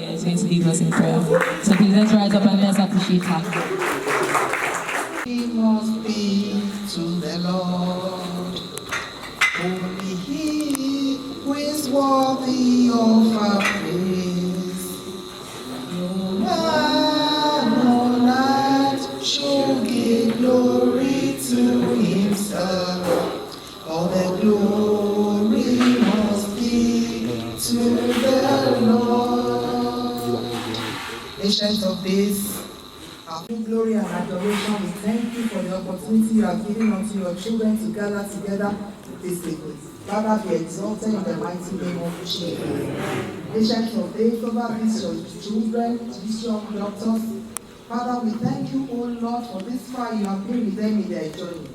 Is going to leave us in prayer. So please let's rise up and let's appreciate her. We must be to the Lord. Only He who is worthy of our praise. No man on earth should give glory to Himself. All the glory must be to the Lord. Ancient of days, our glory and adoration, we thank you for the opportunity you have given unto your children to gather together this evening. Father, be exalted in the mighty name of Jesus. Ancient of days, over these your children, these young doctors, Father, we thank you, O Lord, for this far you have been with them in their journey.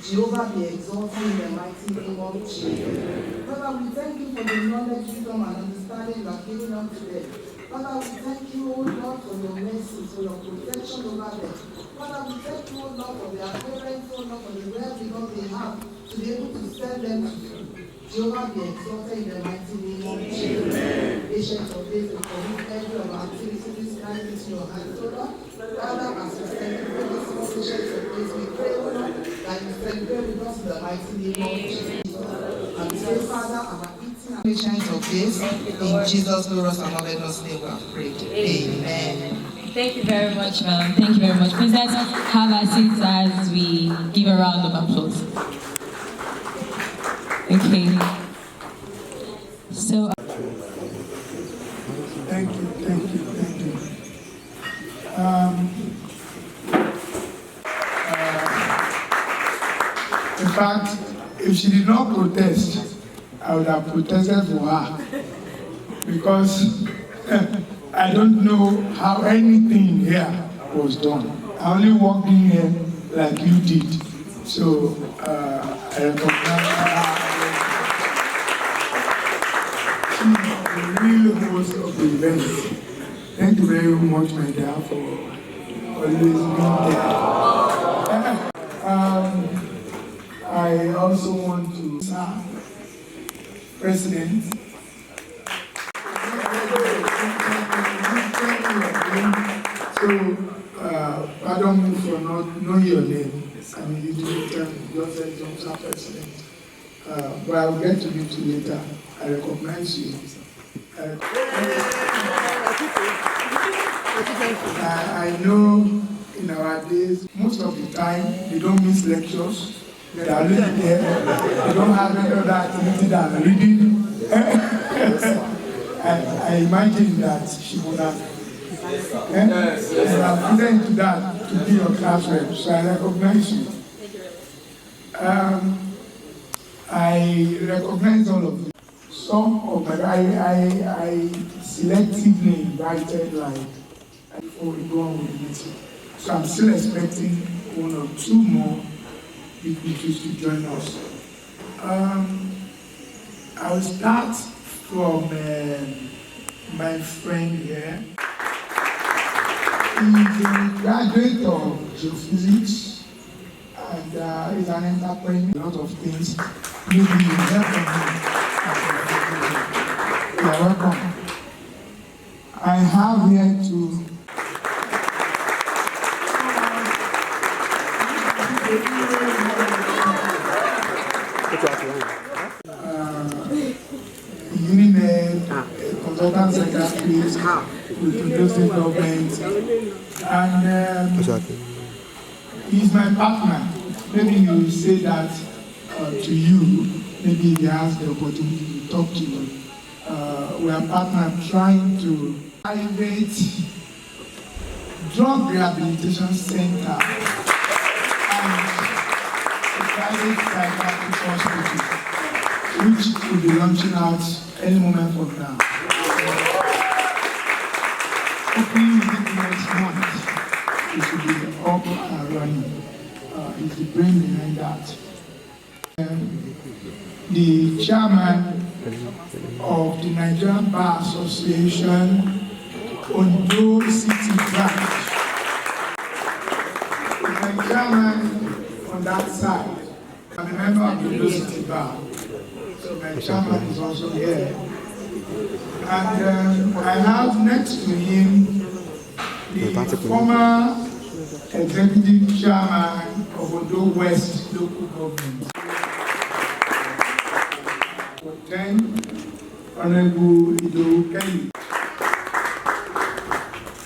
Jehovah, be exalted in the mighty name of Jesus. Father, we thank you for the knowledge, wisdom, and understanding you have given unto them. Father, we thank you, O Lord, for your mercy, for your protection over them. Father, we thank you, O Lord, for their parents, O Lord, for the well-being they have to be able to send them to you. Jehovah, be exalted in the mighty name of Jesus. Ancient of days, we commit every of our activities tonight into your hands, O Lord. Father, as we celebrate this small ancient of days, we pray, O Lord, that you celebrate with us in the mighty name of Jesus. And we say, Father, our eating and ancient of days, in Jesus' glorious and marvelous name we have prayed. Amen. Thank you very much, ma'am. Thank you very much. Please let's have our seats as we give a round of applause. Okay. So. Thank you. In fact, if she did not protest, I would have protested for her. Because I don't know how anything here was done. I only walked in here like you did. So I recognize her. The real host of the event. Thank you very much, my dear, for always being there. I also want to thank President. So, pardon me for not knowing your name. I mean, you didn't tell me, just said Johnson President. But I'll get to meet you later. I recognize you. I know in our days, most of the time, they don't miss lectures. They are really there. They don't have any other activity than reading. I imagine that she would have put into that to be your classmate. So I recognize you. I recognize all of you. Some of my I selectively invited before we go on with the meeting. So I'm still expecting one or two more dignitaries to join us. I'll start from my friend here. He's a graduate of geophysics and is an entrepreneur. A lot of things. Maybe you help him. You're welcome. I have here to UNIMED, consultant secretaries, with producing government, and he's my partner. Maybe you will say that to you, maybe he has the opportunity to talk to you. We are partners trying to private drug rehabilitation center and a private psychiatric hospital, which will be launching out any moment from now. Hopefully within the next month, it should be up and running. Is the brain behind that. The chairman of the Nigerian Bar Association Ondo City branch that side. I'm a member of the University Bar, so my chairman is also here. And I have next to him the former executive chairman of Ondo West local government. Then, Honorable Ido Kelly.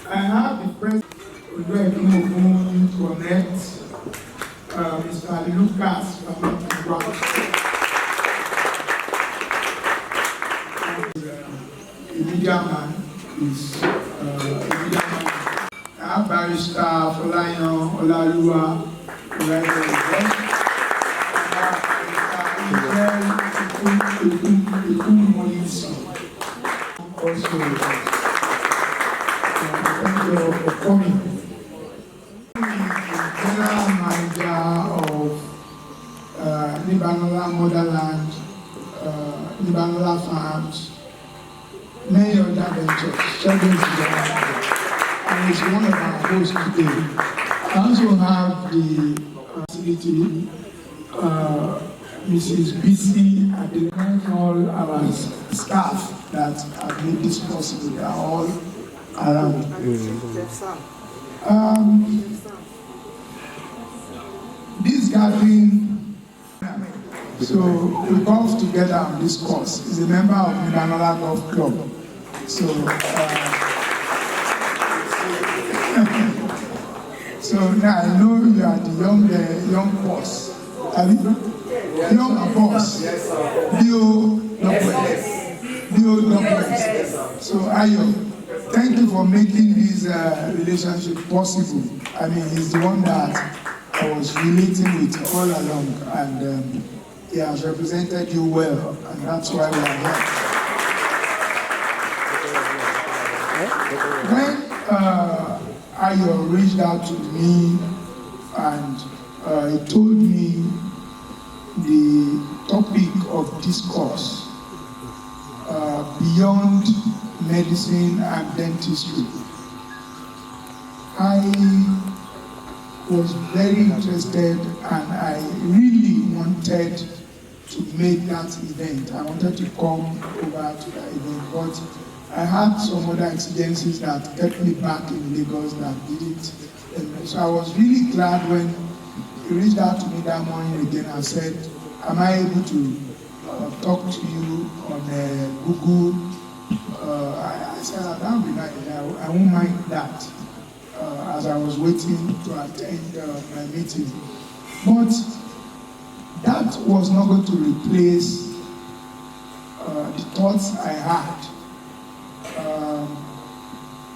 I have the president of Connect, Mr. Lucas from the media man is I have Barrister Folayan Olaluwa, also, thank you for coming. General manager of Libanola Motherland, Libanola Farms, many other ventures, Students of UNIMED, and it's one of our hosts today. I also have the facility, Mrs. BC Adeyeye, and all our staff that have made this possible. They are all around. This gathering, so we golf together on this course. He's a member of the Libanola Golf Club. So, so now I know you are the young boss. Young boss. So Ayo, thank you for making this relationship possible. I mean, he's the one that I was relating with all along, and he has represented you well, and that's why we are here. When Ayo reached out to me and he told me the topic of discourse beyond medicine and dentistry, I was very interested and I really wanted to make that event. I wanted to come over to that event, but I had some other incidences that kept me back in Lagos that didn't. So I was really glad when he reached out to me that morning again and said, am I able to talk to you on Google? I said, that would be nice. I won't mind that as I was waiting to attend my meeting. But that was not going to replace the thoughts I had.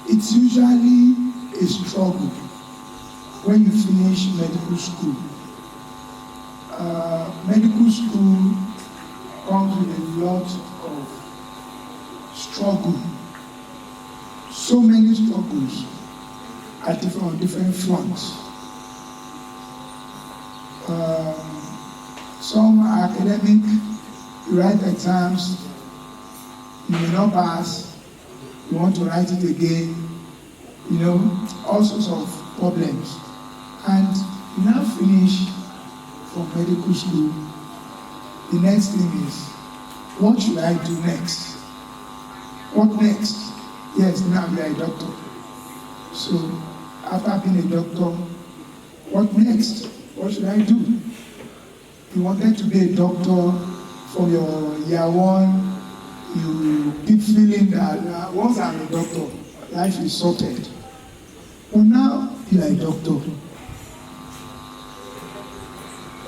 It's usually a struggle when you finish medical school. Medical school comes with a lot of struggle. So many struggles on different fronts. Some are academic, you write exams, you may not pass, you want to write it again, you know, all sorts of problems. And you now finish from medical school. The next thing is, what should I do next? What next? Yes, now you are a doctor. So, after being a doctor, what next? What should I do? You wanted to be a doctor from your year one, you keep feeling that once I'm a doctor, life is sorted. But now you are a doctor.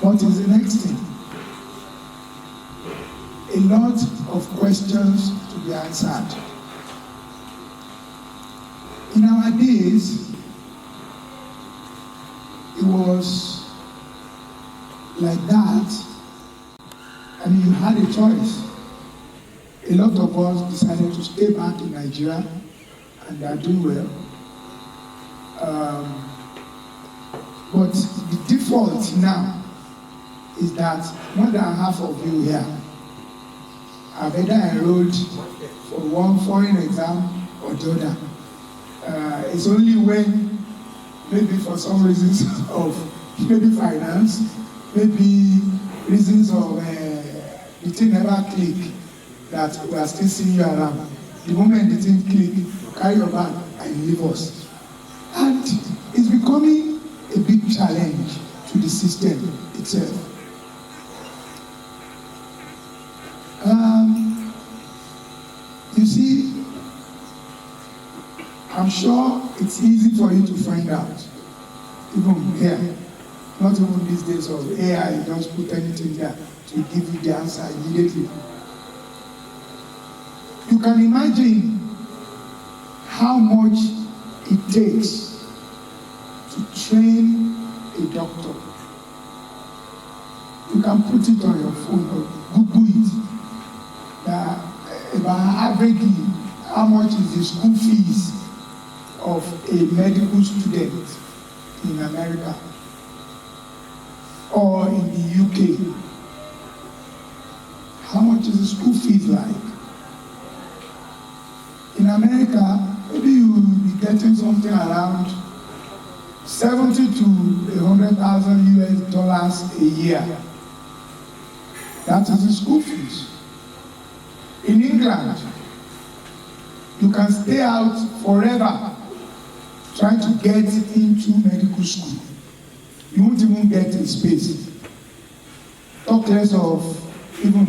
What is the next thing? A lot of questions to be answered. In our days, it was like that. I mean, you had a choice. A lot of us decided to stay back in Nigeria, and they are doing well. But the default now is that more than half of you here have either enrolled for one foreign exam or the other. It's only when, maybe for some reasons of maybe finance, maybe reasons of the thing never click, that we are still seeing you around. The moment the thing click, carry your bag and leave us. And it's becoming a big challenge to the system itself. You see, I'm sure it's easy for you to find out, even here. Not even these days of AI, just put anything there to give you the answer immediately. You can imagine how much it takes to train a doctor. You can put it on your phone or Google it. About averagely, how much is the school fees of a medical student in America or in the UK? How much is the school fees like? In America, maybe you will be getting something around 70 to 100,000 US dollars a year. That is the school fees. In England, you can stay out forever trying to get into medical school. You won't even get a space. Talk less of even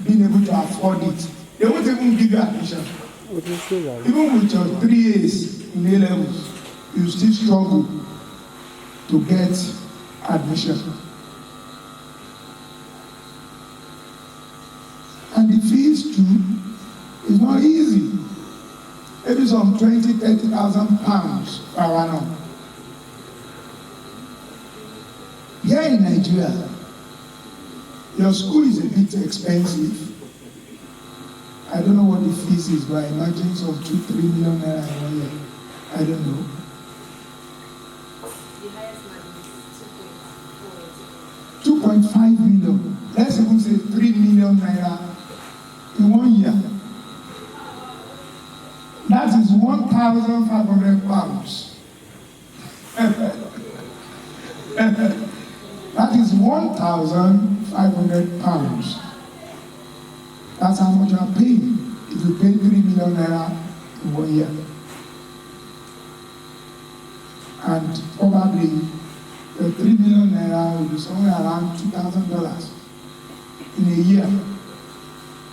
being able to afford it. They won't even give you admission. Even with your 3 A's in A levels, you still struggle to get admission. And the fees too is not easy. Maybe some 20,000-30,000 pounds per annum. Here in Nigeria, your school is a bit expensive. I don't know what the fees is, but I imagine some 2-3 million naira in 1 year. I don't know. The highest one is 2.5 million. Let's even say 3 million naira in 1 year. That is 1,500 pounds. That is 1,500 pounds. That's how much you are paying if you pay 3 million naira in 1 year. And probably the 3 million naira will be somewhere around $2,000 in a year.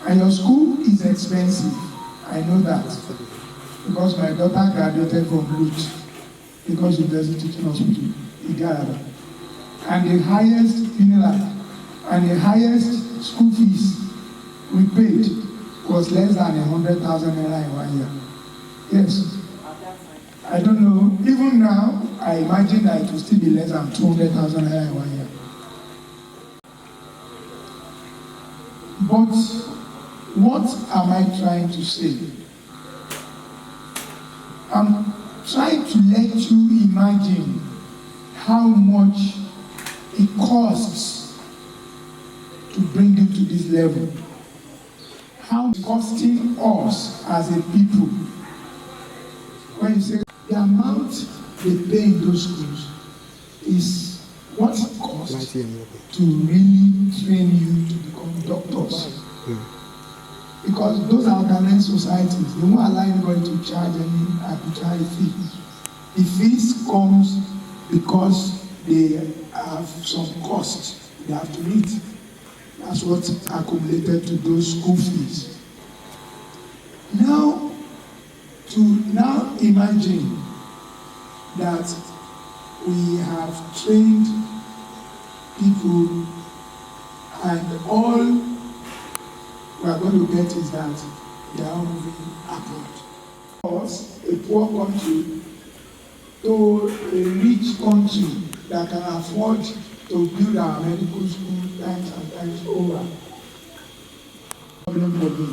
And your school is expensive. I know that. Because my daughter graduated from LUT, Lagos University Teaching Hospital, Igaraba. And the highest and the highest school fees we paid was less than 100,000 naira in 1 year. Yes. I don't know. Even now, I imagine that it will still be less than 200,000 naira in 1 year. But what am I trying to say? I'm trying to let you imagine how much it costs to bring you to this level. How it's costing us as a people. When you say the amount they pay in those schools is what it costs to really train you to become doctors. Because those are organized societies, they won't allow anybody to charge any arbitrary fee. The fees comes because they have some costs they have to meet. That's what's accumulated to those school fees. Now, to imagine that we have trained people and all we are going to get is that they are all moving abroad. Us, a poor country, to a rich country that can afford to build our medical school times and times over. Problem for me,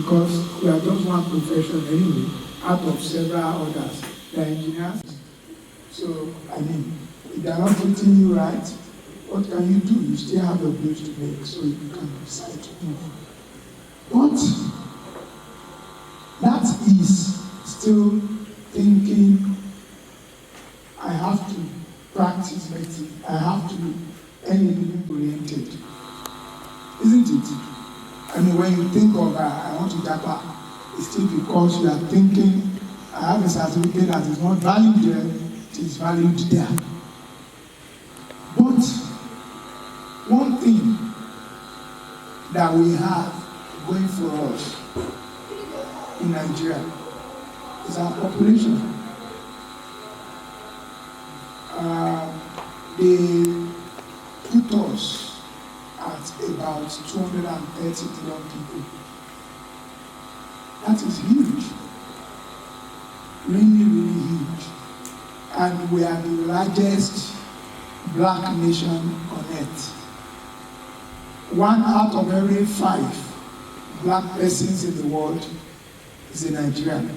because we are just one profession anyway, out of several others. They are engineers. So, I mean, if they are not treating you right, what can you do? You still have a bills to make, so you can decide to move. But that is still thinking I have to practice medicine, I have to be anything oriented. Isn't it? I mean, when you think of I want to japa, it's still because you are thinking, I have a certificate that is not valued there, it is valued there. But one thing that we have going for us in Nigeria is our population. They put us at about 230 million people. That is huge. Really, really huge. And we are the largest black nation on earth. 1 out of every 5 black persons in the world is a Nigerian.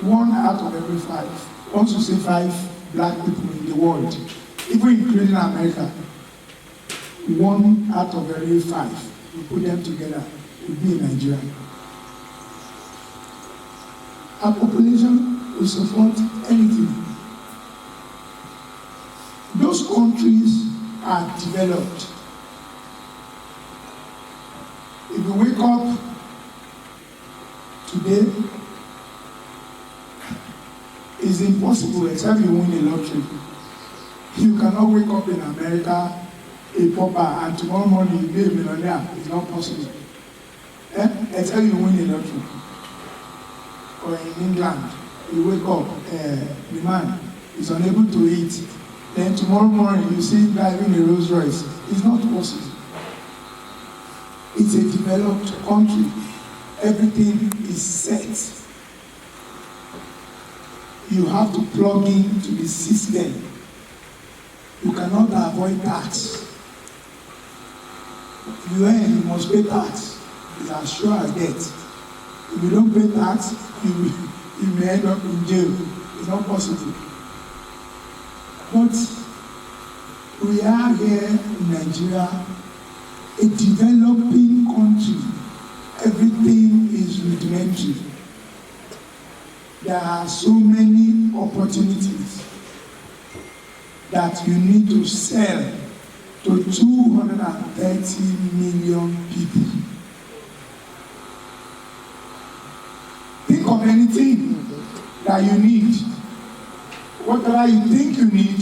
1 out of every 5. Once you say 5 black people in the world, even including America, 1 out of every 5, you put them together, will be a Nigerian. Our population will support anything. Those countries are developed. If you wake up today, it's impossible except you win a lottery. You cannot wake up in America a pauper and tomorrow morning you be a millionaire. It's not possible. Except you win a lottery. Or in England, you wake up, the man is unable to eat. Then tomorrow morning you see him driving a Rolls Royce. It's not possible. It's a developed country. Everything is set. You have to plug into the system. You cannot avoid tax. If you earn, you must pay tax. It's as sure as death. If you don't pay tax, you may end up in jail. It's not possible. But we are here in Nigeria, a developing country. Everything is rudimentary. There are so many opportunities that you need to sell to 230 million people. Think of anything that you need. Whatever you think you need,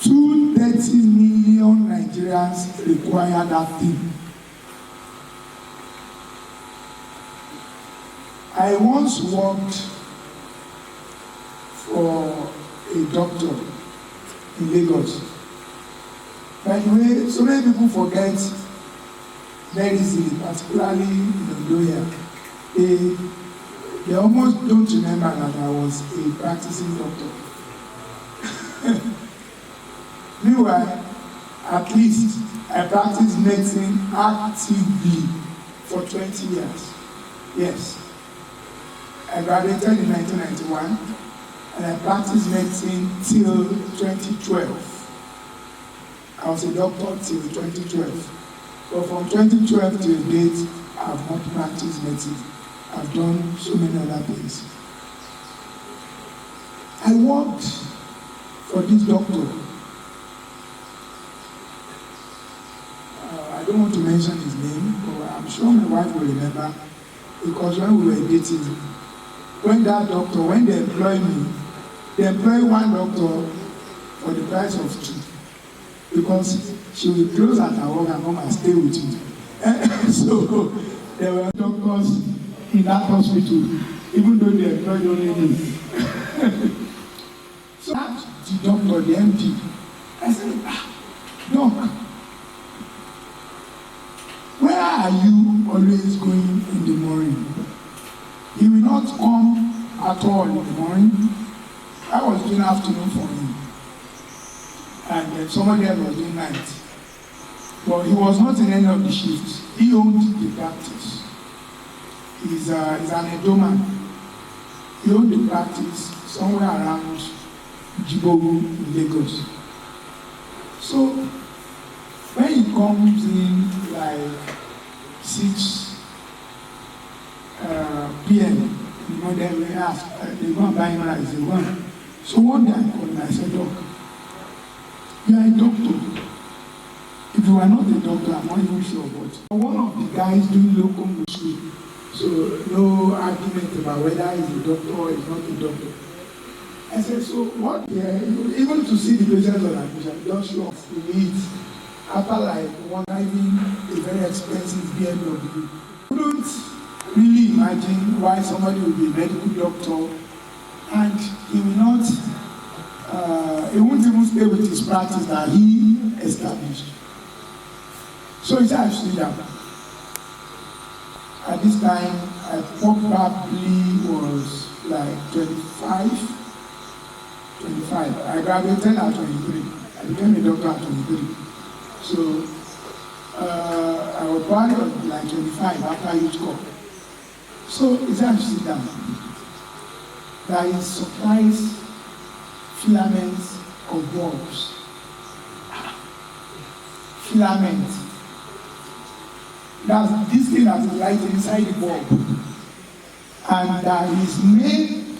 230 million Nigerians require that thing. I once worked for a doctor in Lagos. By the way, so many people forget very easily, particularly in Odoya. They almost don't remember that I was a practicing doctor. Meanwhile, at least I practiced medicine actively for 20 years. Yes. I graduated in 1991 and I practiced medicine till 2012. I was a doctor till 2012. But from 2012 till date, I have not practiced medicine. I've done so many other things. I worked for this doctor. I don't want to mention his name, but I'm sure my wife will remember, because when we were dating, when they employ me, they employ one doctor for the price of 2, because she will close at her work and come and stay with you. So there were doctors in that hospital, even though they employed only me. So the doctor, the MD, I said, Doc, where are you always going in the morning? He will not come at all in the morning. I was doing afternoon for him. And then somebody else was doing night. But he was not in any of the shifts. He owned the practice. He's an Edoman. He owned the practice somewhere around Jibayo in Lagos. So when he comes in like 6 p.m., then we ask, they go and buy rice. They go and So one day I called and I said, Doc, you are a doctor. If you are not a doctor, I'm not even sure, but one of the guys doing locum school, so no argument about whether he's a doctor or he's not a doctor. I said, so what? Yeah, even to see the patients on admission, just show up. We meet after like one driving a very expensive BMW. You couldn't really imagine why somebody would be a medical doctor and he will not, he won't even stay with his practice that he established. So he said, I should sit down. At this time, I probably was like 25. I graduated at 23. I became a doctor at 23. So I was probably like 25 after youth corps. So he said, I should sit down. There is surprise filaments of bulbs. Filament. That's this thing that is right inside the bulb. And his main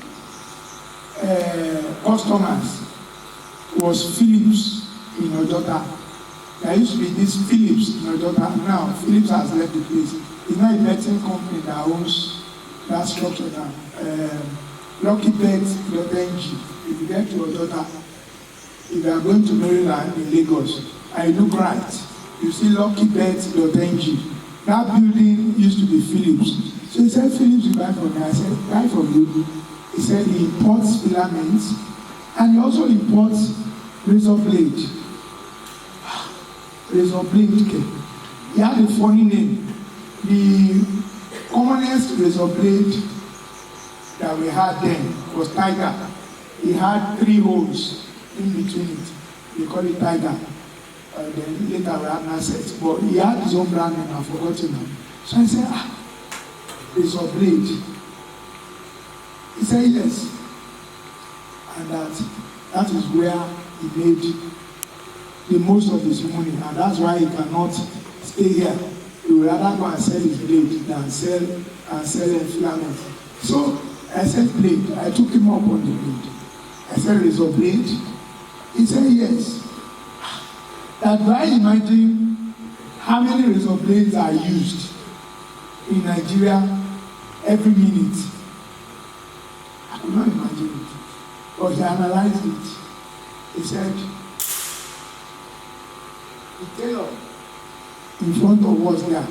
customers was Philips in Ojota. There used to be this Philips in Ojota. Now Philips has left the place. It's not a betting company that owns that structure now. LuckyBet.ng. If you get to Ojota, if you are going to Maryland in Lagos, and you look right, you see LuckyBet.ng. That building used to be Philips. So he said, Philips, you buy from me. I said, buy from you. He said he imports filaments and he also imports razor blade. Razor blade. Okay. He had a funny name. The commonest razor blade that we had then was Tiger. He had 3 holes in between it. They call it Tiger. Then later we had Nasset. But he had his own brand name, I've forgotten now. So I said, razor blade. He said yes. And that is where he made the most of his money. And that's why he cannot stay here. He would rather go and sell his blade than sell a filament. So I said blade. I took him up on the blade. I said razor blade. He said yes. That do I imagine how many razor blades are used in Nigeria every minute? I could not imagine it. But he analyzed it. He said, the tailor in front of us there,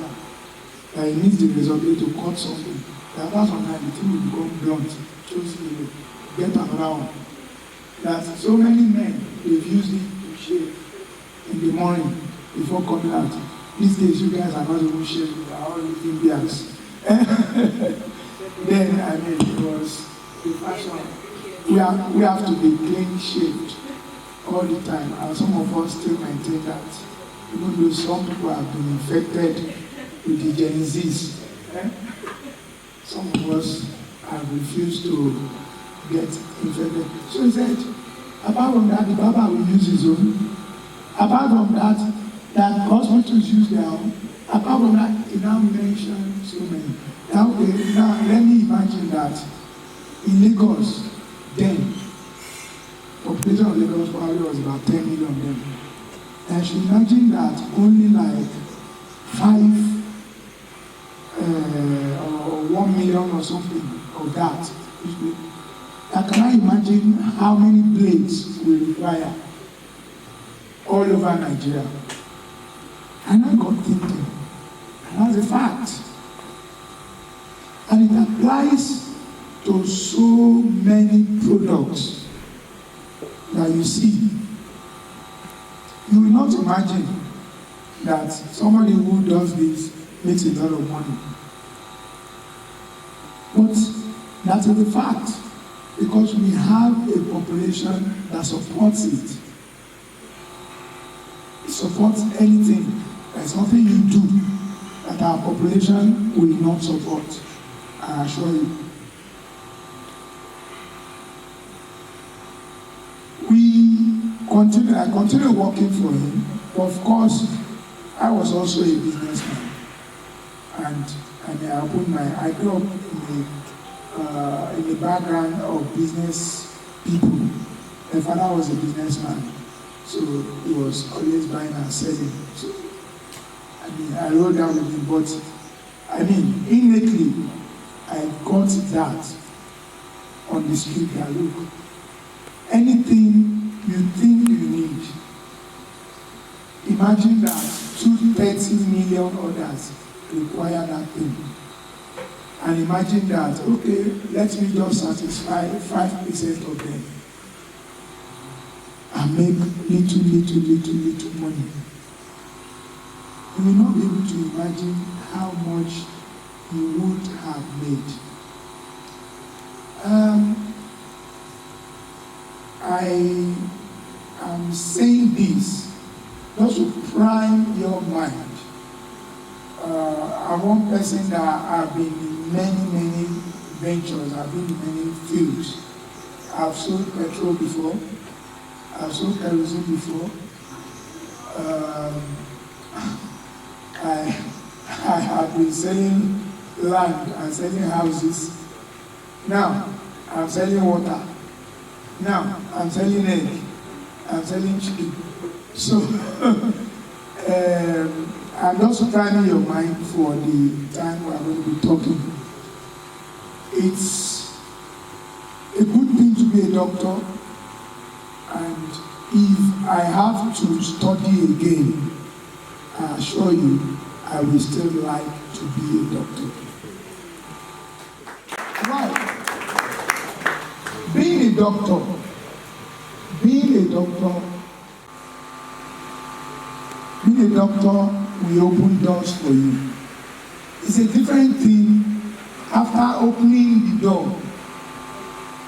that he needs the razor blade to cut something. That sometimes the thing will become blunt. Just get another one. That so many men, they've used it to shave in the morning before coming out. These days, you guys are not even shaving, you are all using beards. Then, I mean, it was the fashion. We have to be clean shaved all the time, and some of us still maintain that. Even though some people have been infected with the Gen Zs, some of us have refused to get infected. So he said, apart from that, the barber will use his own. Apart from that hospitals use their own. Apart from that, he now mentioned so many. Now let me imagine that in Lagos, then, population of Lagos probably was about 10 million then. I should imagine that only like 5 or 1 million or something of that. Now can I imagine how many blades we require all over Nigeria? And I got thinking, and that's a fact. And it applies to so many products that you see. You will not imagine that somebody who does this makes a lot of money. But that is the fact, because we have a population that supports it. It supports anything. There's nothing you do that our population will not support, I assure you. I continue working for him. Of course, I was also a businessman, and I grew up in a background of business people. My father was a businessman, so he was always buying and selling. So, I mean, I wrote down with him, but I mean, innately, I got that on the street that look, anything you think you need, imagine that 230 million others require that thing. And imagine that, okay, let me just satisfy 5% of them and make little money. You will not be able to imagine how much you would have made. I am saying this just to prime your mind. I'm one person that I've been in many ventures, I've been in many fields. I've sold petrol before, I've sold kerosene before. I have been selling land and selling houses. Now, I'm selling water. Now, I'm selling egg. I'm selling chicken. So, I'm just trying your mind for the time we're going to be talking. It's a good thing to be a doctor, and if I have to study again, I assure you, I will still like to be a doctor. Why? Being a doctor, will open doors for you. It's a different thing after opening the door.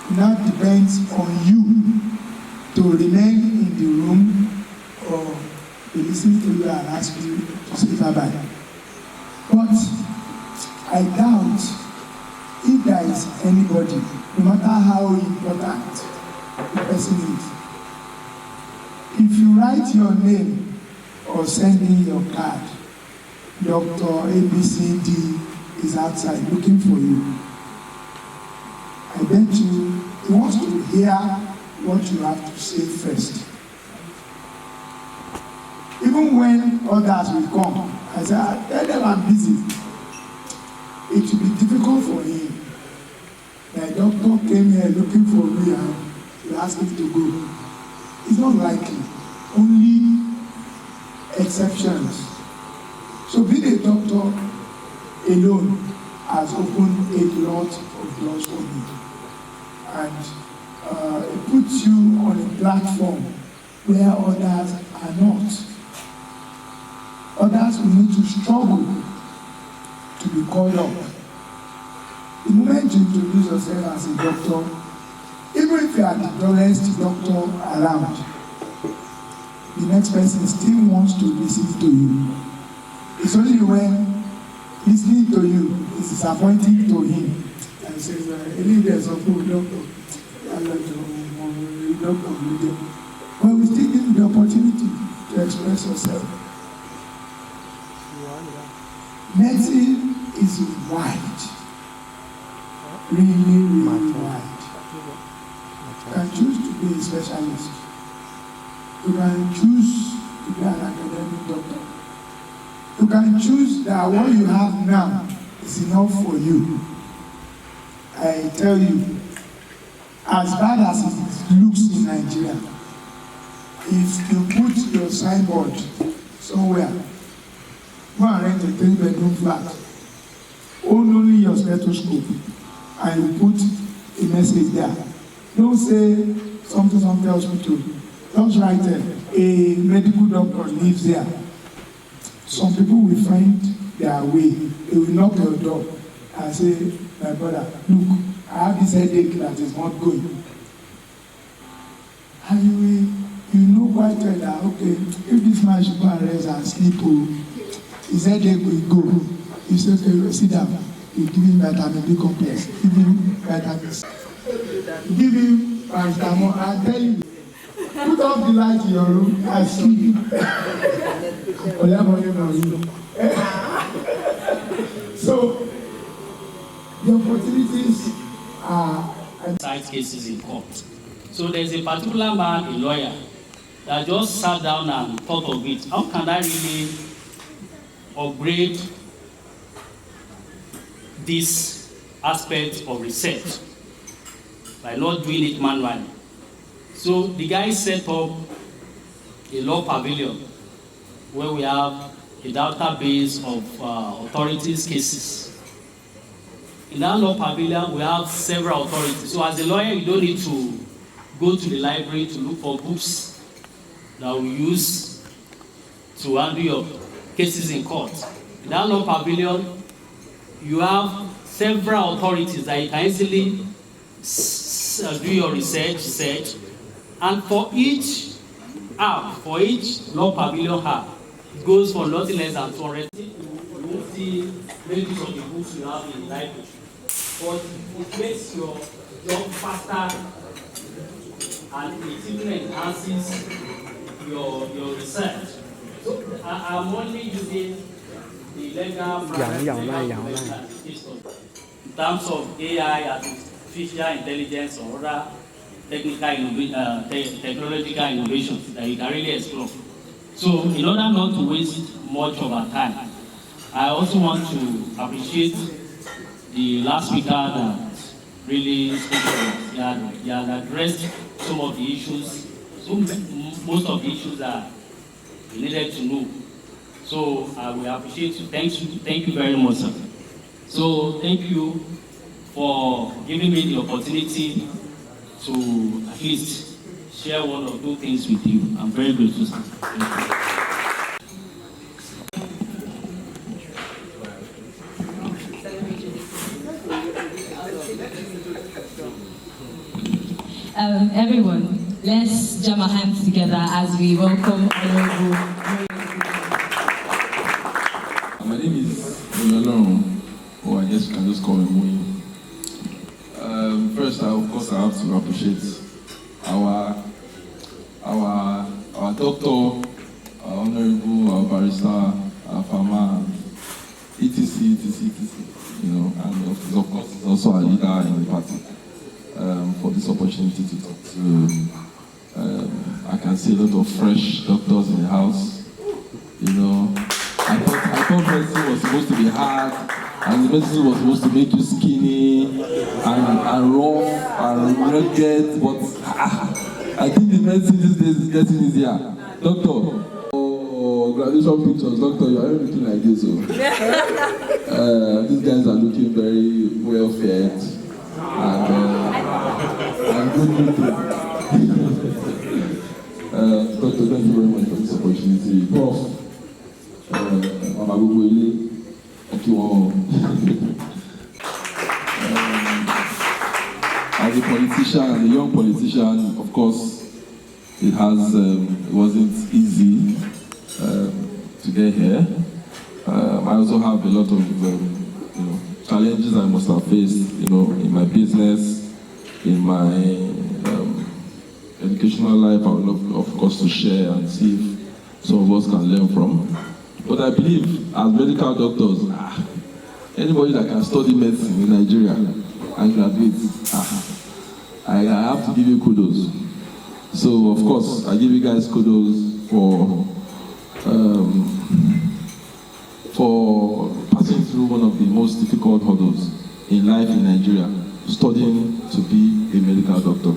It now depends on you to remain in the room or to listen to you and ask you to say bye-bye. But I doubt if there is anybody, no matter how important the person is, if you write your name or send in your card, Dr. ABCD is outside looking for you. I bet you he wants to hear what you have to say first. Even when others will come, I say, tell them I'm busy. It will be difficult for him. The doctor came here looking for me and you ask him to go. It's not likely. Only exceptions. So being a doctor alone has opened a lot of doors for me. And it puts you on a platform where others are not. Others will need to struggle to be called up. The moment you introduce yourself as a doctor, even if you are the dullest doctor around, the next person still wants to listen to you. It's only when listening to you is disappointing to him and says, there's a good doctor. But we still give you the opportunity to express yourself. Medicine is wide, really wide. You can choose to be a specialist. You can choose to be an academic doctor. You can choose that what you have now is enough for you. I tell you, as bad as it looks in Nigeria, if you put your signboard somewhere, go and rent a 3-bedroom flat, own only your stethoscope, and you put a message there. Don't say something hospital. Just write a medical doctor lives there. Some people will find their way. They will knock your door and say, my brother, look, I have this headache that is not going. And you know quite well that, okay, if this man should go and rest and sleep, his headache will go. You say, okay, sit down. You give him vitamin B complex. Give him vitamin C. Give him paracetamol. I tell you, put off the light in your room and sleep. So, the opportunities are... Side cases in court. So there's a particular man, a lawyer, that just sat down and thought of it. How can I really upgrade this aspect of research by not doing it manually? So the guy set up a law pavilion where we have a database of authorities' cases. In that law pavilion, we have several authorities. So as a lawyer, you don't need to go to the library to look for books that we use to handle your cases in court. In that law pavilion, you have several authorities that you can easily do your research, and for each app, for each law pavilion app, it goes for nothing less than 200. You won't see many of the books you have in the library, but it makes your job faster and it even enhances your research. So I'm only using the legal in terms of AI, artificial intelligence, or other technological innovations that you can really explore. So in order not to waste much of our time, I also want to appreciate the last speaker that really spoke to us. He had addressed some of the issues, most of the issues that we needed to know. So I will appreciate you. Thank you very much, sir. So thank you for giving me the opportunity to at least share one or two things with you. I'm very grateful, sir. Thank you. Everyone, let's jam our hands together as we welcome Honorable. My name is Olufunke, or I guess you can just call me Moyi. First, of course, I have to appreciate our doctor, our honorable, our barrister, our farmer, etc., you know, and of course, also our leader in the party. For this opportunity to talk to. I can see a lot of fresh doctors in the house. You know, I thought medicine was supposed to be hard, and the medicine was supposed to make you skinny and rough and rugged. But I think the medicine these days is getting easier. Doctor, graduation pictures, doctor, you are looking like this. These guys are looking very well fed and good looking. Doctor, thank you very much for this opportunity. Prof, as a politician and a young politician, of course, it wasn't easy to get here. I also have a lot of challenges I must have faced, in my business, in my educational life. I would love, of course, to share and see if some of us can learn from. But I believe, as medical doctors, anybody that can study medicine in Nigeria and graduate, I have to give you kudos. So, of course, I give you guys kudos for passing through one of the most difficult hurdles in life in Nigeria, studying to be a medical doctor.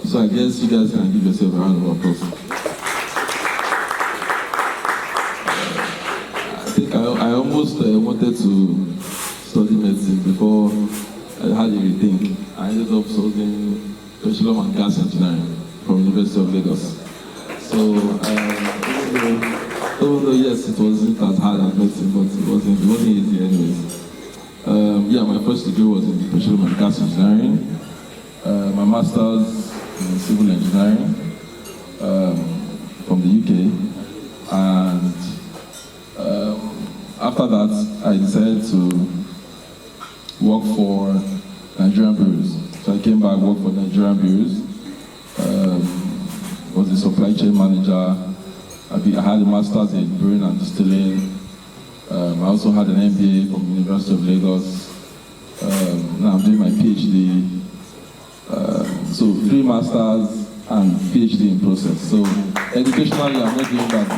So I guess you guys can give yourself a round of applause. I think I almost wanted to study medicine before I had a rethink. I ended up studying Bachelor of Gas Engineering from University of Lagos. So even though yes, it wasn't as hard as medicine, but it wasn't easy anyways. My first degree was in Bachelor of Gas Engineering. My master's in civil engineering from the UK, and after that I decided to work for Nigerian bureaus. So I came back, worked for Nigerian bureaus, was a supply chain manager. I had a master's in brewing and distilling. I also had an MBA from the University of Lagos. Now I'm doing my PhD. So 3 masters, and PhD in process. So educationally, I'm not doing that.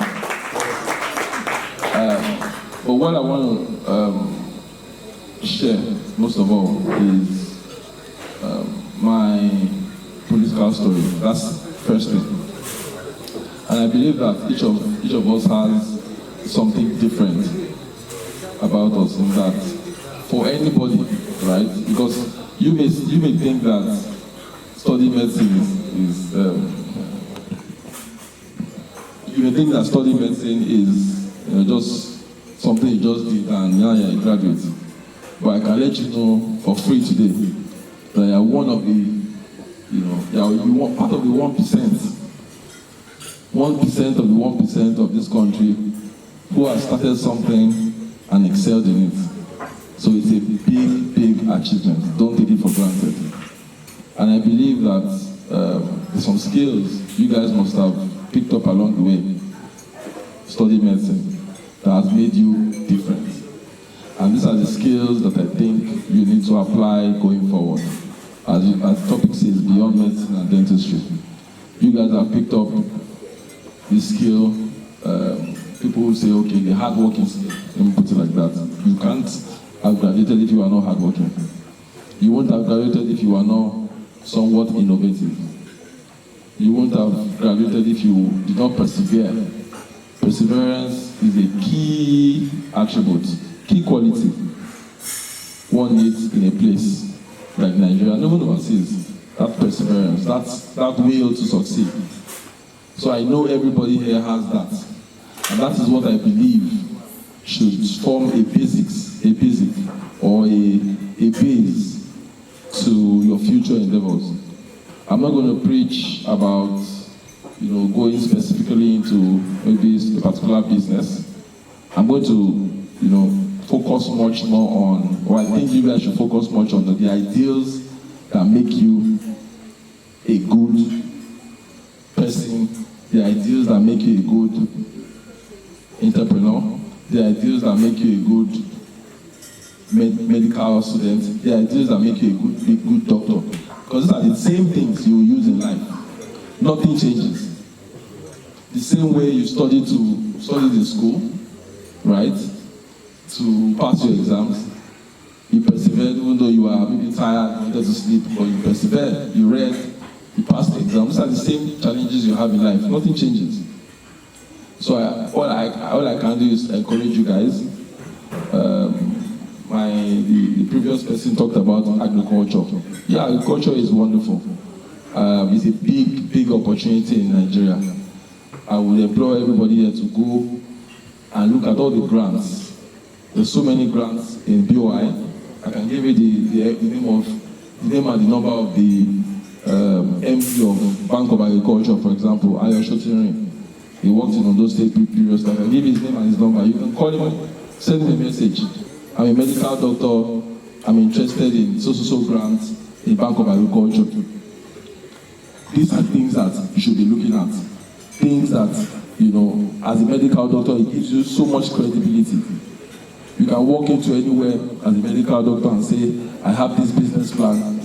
But what I want to share, most of all, is my political story. That's the first thing. And I believe that each of us has something different about us in that for anybody, right? Because you may think that studying medicine is just something you just did and now you're a graduate. But I can let you know for free today that you're one of the, you're part of the 1%. 1% of the 1% of this country who has started something and excelled in it. So it's a big, big achievement. Don't take it for granted. And I believe that there's some skills you guys must have picked up along the way, studying medicine, that has made you different. And these are the skills that I think you need to apply going forward. As the topic says, beyond medicine and dentistry. You guys have picked up this skill. People will say, okay, the hardworking skill. Let me put it like that. You can't have graduated if you are not hardworking. You won't have graduated if you are not somewhat innovative. You won't have graduated if you did not persevere. Perseverance is a key attribute, key quality one needs in a place like Nigeria, and even overseas. That perseverance, that will to succeed. So I know everybody here has that. And that is what I believe should form a basic or a base to your future endeavors. I'm not going to preach about, going specifically into maybe a particular business. I'm going to, focus much more on, or I think you guys should focus much on the ideals that make you a good person, the ideals that make you a good entrepreneur, the ideals that make you a good medical student, the ideals that make you a good doctor. Because these are the same things you will use in life. Nothing changes. The same way you studied in school, right? To pass your exams, you persevered even though you were maybe tired, you wanted to sleep, but you persevered, you read, you passed the exams. These are the same challenges you have in life. Nothing changes. So all I can do is encourage you guys. The previous person talked about agriculture. Yeah, agriculture is wonderful. It's a big opportunity in Nigeria. I would implore everybody here to go and look at all the grants. There's so many grants in BOI. I can give you the name and the number of the MD of Bank of Agriculture, for example, Ayo Shotirin. He worked in Ondo State previously. I can give his name and his number. You can call him, send him a message. I'm a medical doctor. I'm interested in so grants in Bank of Agriculture. These are things that you should be looking at. Things that, as a medical doctor, it gives you so much credibility. You can walk into anywhere as a medical doctor and say, I have this business plan.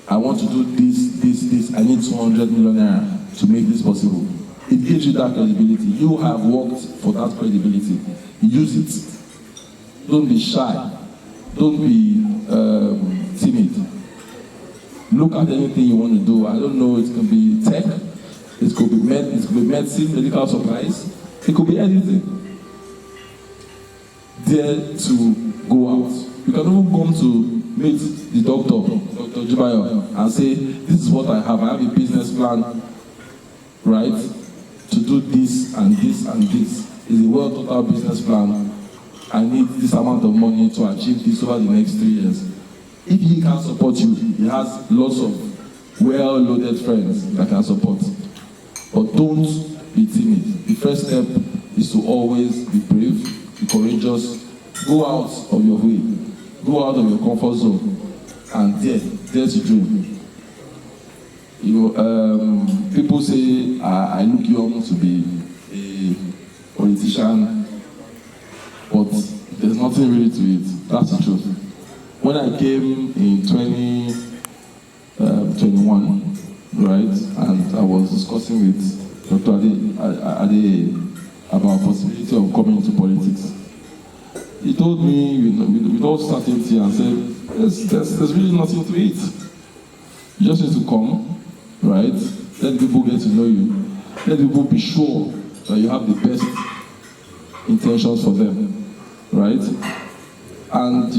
I want to do this. I need 200 million naira to make this possible. It gives you that credibility. You have worked for that credibility. Use it. Don't be shy. Don't be timid. Look at anything you want to do. I don't know, it can be tech, it could be medicine, medical supplies, it could be anything. Dare to go out. You can even come to meet the doctor, Dr. Jibayo, and say, this is what I have a business plan, right? To do this and this and this. It's a well thought out business plan. I need this amount of money to achieve this over the next 3 years. If he can support you, he has lots of well-loaded friends that can support. But don't be timid. The first step is to always be brave, be courageous, go out of your way, go out of your comfort zone, and dare to dream. People say I look young to be a politician, but there's nothing really to it. That's the truth. When I came in 2021, right? And I was discussing with Dr. Adeyeye about possibility of coming into politics. He told me, with all certainty, and said, there's really nothing to it. You just need to come, right? Let people get to know you. Let people be sure that you have the best intentions for them, right? And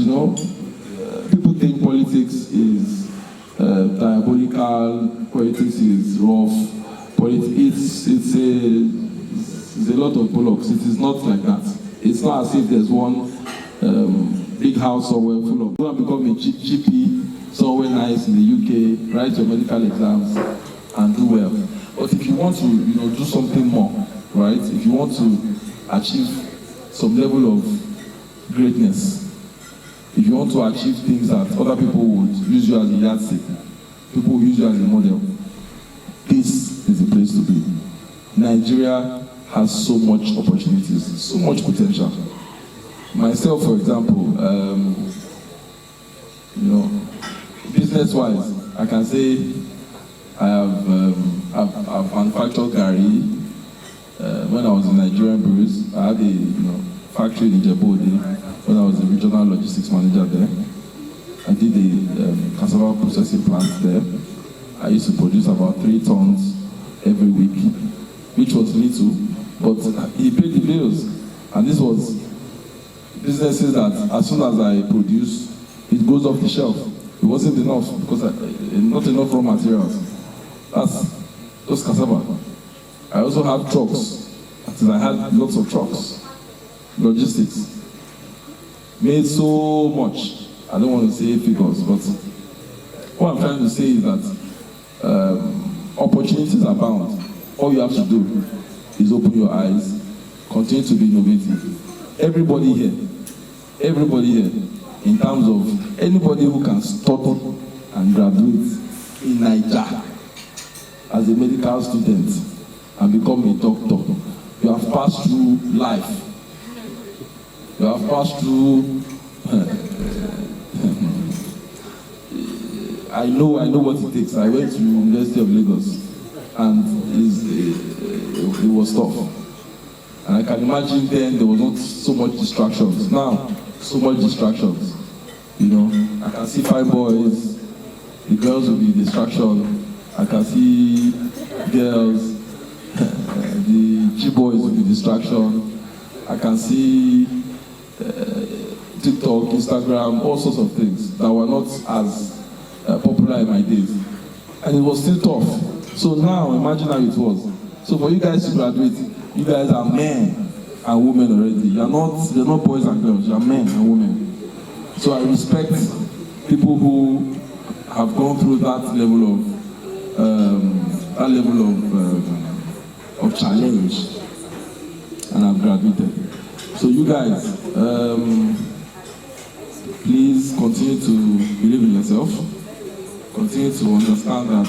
people think politics is diabolical, politics is rough, it's a lot of bullocks. It is not like that. It's not as if there's one big house somewhere full of, go and become a GP somewhere nice in the UK, write your medical exams and do well. But if you want to do something more, right? If you want to achieve some level of greatness, if you want to achieve things that other people would use you as a yardstick, people will use you as a model, this is the place to be. Nigeria has so much opportunities, so much potential. Myself, for example, business-wise, I can say I've manufactured Gary. When I was in Nigerian breweries, I had a factory in Ijebu-Ode when I was the regional logistics manager there. I did a cassava processing plant there. I used to produce about 3 tons every week, which was little, but he paid the bills. And this was businesses that as soon as I produce, it goes off the shelf. It wasn't enough because not enough raw materials. That's just cassava. I also have trucks. I had lots of trucks. Logistics. Made so much. I don't want to say figures, but what I'm trying to say is that opportunities abound. All you have to do is open your eyes, continue to be innovative. Everybody here, in terms of anybody who can study and graduate in Nigeria as a medical student and become a doctor, you have passed through life. You have passed through. I know what it takes. I went to University of Lagos, and it was tough. And I can imagine then there was not so much distractions. Now, so much distractions. I can see fine boys. The girls will be distraction. I can see girls. The G-boys will be distraction. I can see TikTok, Instagram, all sorts of things that were not as popular in my days. And it was still tough. So now, imagine how it was. So for you guys to graduate, you guys are men and women already. You're not boys and girls, you're men and women. So I respect people who have gone through that level of challenge and have graduated. So you guys, please continue to believe in yourself. Continue to understand that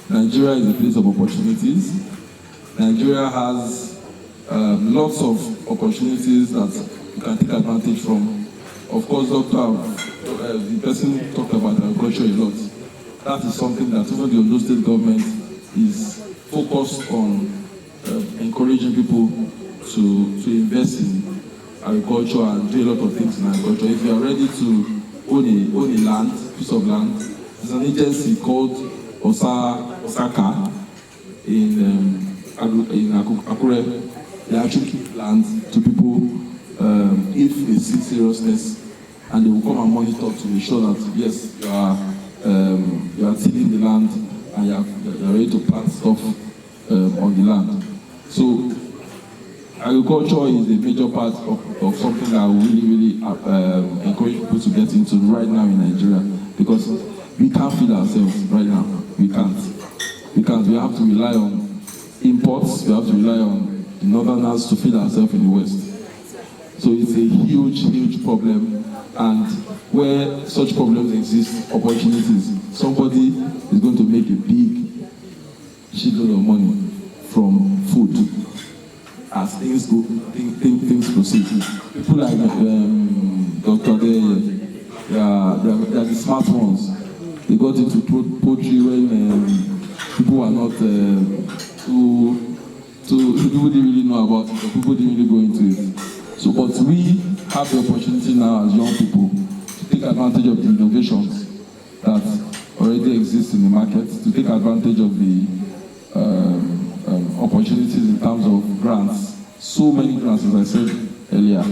Nigeria is a place of opportunities. Nigeria has lots of opportunities that you can take advantage from. Of course, the person talked about agriculture a lot. That is something that even the Ondo State government is focused on encouraging people to invest in agriculture and do a lot of things in agriculture. If you are ready to own a piece of land, there's an agency called Osaka in Akure. They actually give land to people if they see seriousness, and they will come and monitor to ensure that yes, you are tilling the land and you are ready to plant stuff on the land. So agriculture is a major part of something that we really encourage people to get into right now in Nigeria, because we can't feed ourselves right now. We can't. We have to rely on imports. We have to rely on the northerners to feed ourselves in the west. So it's a huge problem, and where such problems exist, opportunities, somebody is going to make a big shitload of money from food as things go, things proceed. People like Dr. Adeyeye, they are the smart ones. They got into poultry when people are not people didn't really know about it, or people didn't really go into it. So, but we have the opportunity now as young people to take advantage of the innovations that already exist in the market, to take advantage of the opportunities in terms of grants. So many grants, as I said earlier.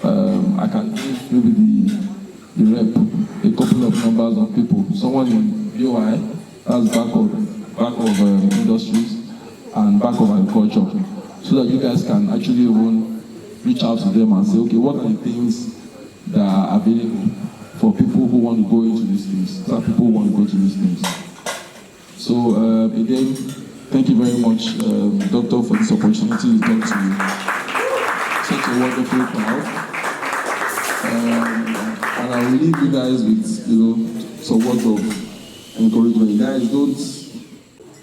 I can give maybe the rep a couple of numbers of people. Someone in BOI, that's back of industries and back of agriculture, so that you guys can actually even reach out to them and say, okay, what are the things that are available for people who want to go into these things, so that people who want to go to these things. So again, thank you very much, Doctor, for this opportunity to talk to you. Such a wonderful crowd. And I will leave you guys with, some words of encouragement. You guys, don't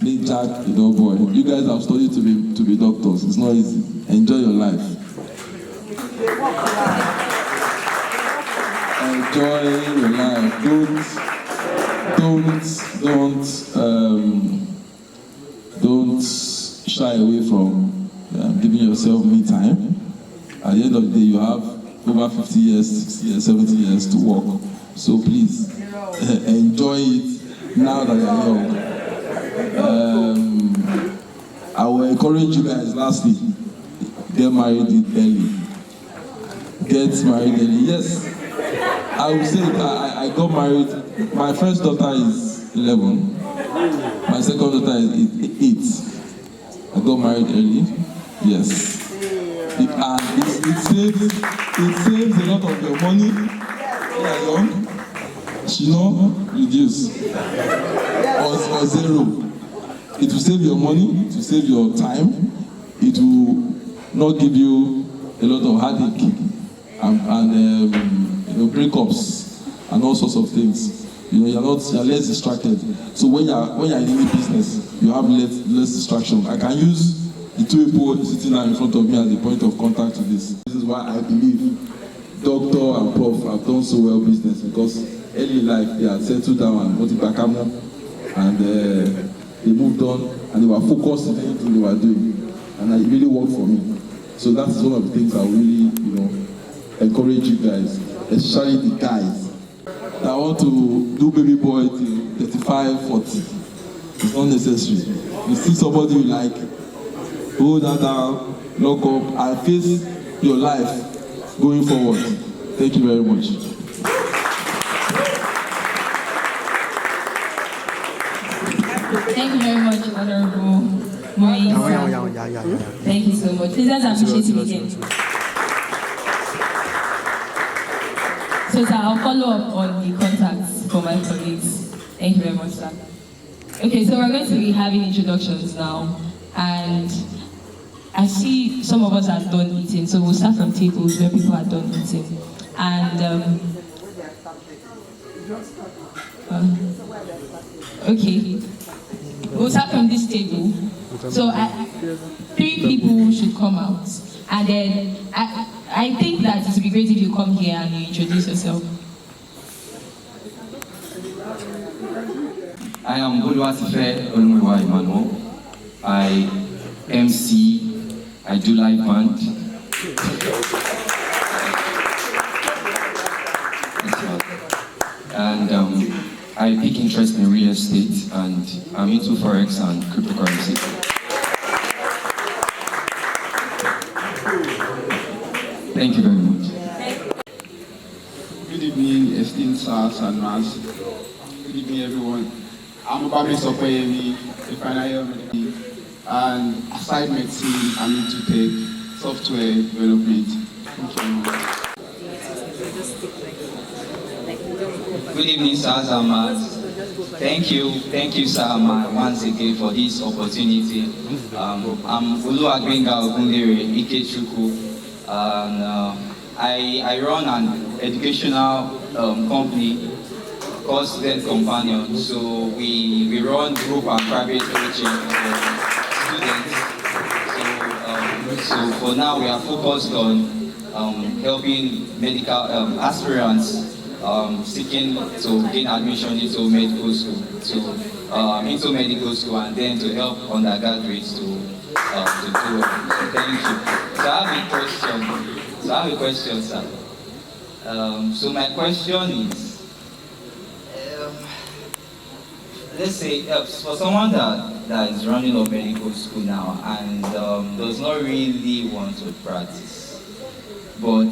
make Jack a dog boy. You guys have studied to be doctors. It's not easy. Enjoy your life. Enjoy your life. Don't shy away from giving yourself me time. At the end of the day, you have over 50 years, 60 years, 70 years to work. So please, enjoy it now that you're young. I will encourage you guys, lastly, get married early. Get married early. Yes, I will say I got married. My first daughter is 11. My second daughter is 8. I got married early. Yes. It saves a lot of your money when you're young. Reduce or zero. It will save your money, it will save your time, it will not give you a lot of headache and breakups and all sorts of things. You're less distracted. So when you're in any business, you have less distraction. I can use the two people sitting now in front of me as a point of contact to this. This is why I believe Doctor and Prof have done so well business, because early in life they had settled down and and they moved on and they were focused on anything they were doing, and it really worked for me. So that's one of the things I really, encourage you guys, especially the guys that want to do baby boy till 35, 40. It's not necessary. You see somebody you like, hold that down, lock up, and face your life going forward. Thank you very much. Thank you very much, Honorable Moise. Thank you so much. Please let's appreciate him again. So sir, I'll follow up on the contacts for my colleagues. Thank you very much, sir. Okay, so we're going to be having introductions now, and I see some of us are done eating, so we'll start from tables where people are done eating. And okay, we'll start from this table. So 3 people should come out, and then I think that it would be great if you come here and you introduce yourself. I am Olufunke Adeyeye. I MC. I do live band. And I pick interest in real estate, and I'm into forex and cryptocurrency. Thank you very much. Good evening, esteemed sirs and ma'ams. Good evening, everyone. I'm Obame Sokoyemi, a final year medical, and aside medicine, I'm into tech, software development. Thank you very much. Good evening, sirs and ma'ams. Thank you, sir, once again for this opportunity. I'm Olufunke Adeyeye, Ikechukwu, and I run an educational company called Student Companion. So we run group and private coaching for students. So for now we are focused on helping medical aspirants seeking to gain admission into medical school, into medical school, and then to help undergraduates to do well. Thank you. So I have a question, sir. So my question is, let's say for someone that is running a medical school now and does not really want to practice, but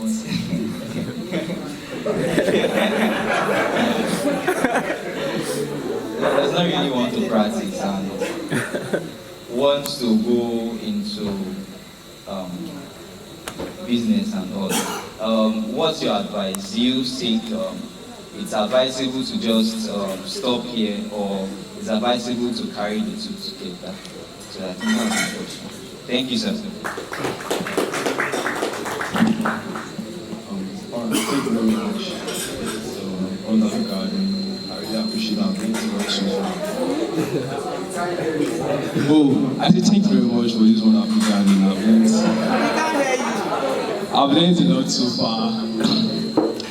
does not really want to practice and wants to go into business and all. What's your advice? Do you think it's advisable to just stop here, or it's advisable to carry the two together? So I think that's my question. Thank you, sir. Thank you very much. So, on that regard, I really appreciate that. Thank you very much. Oh, I say thank you very much for this wonderful garden. I've learned a lot so far.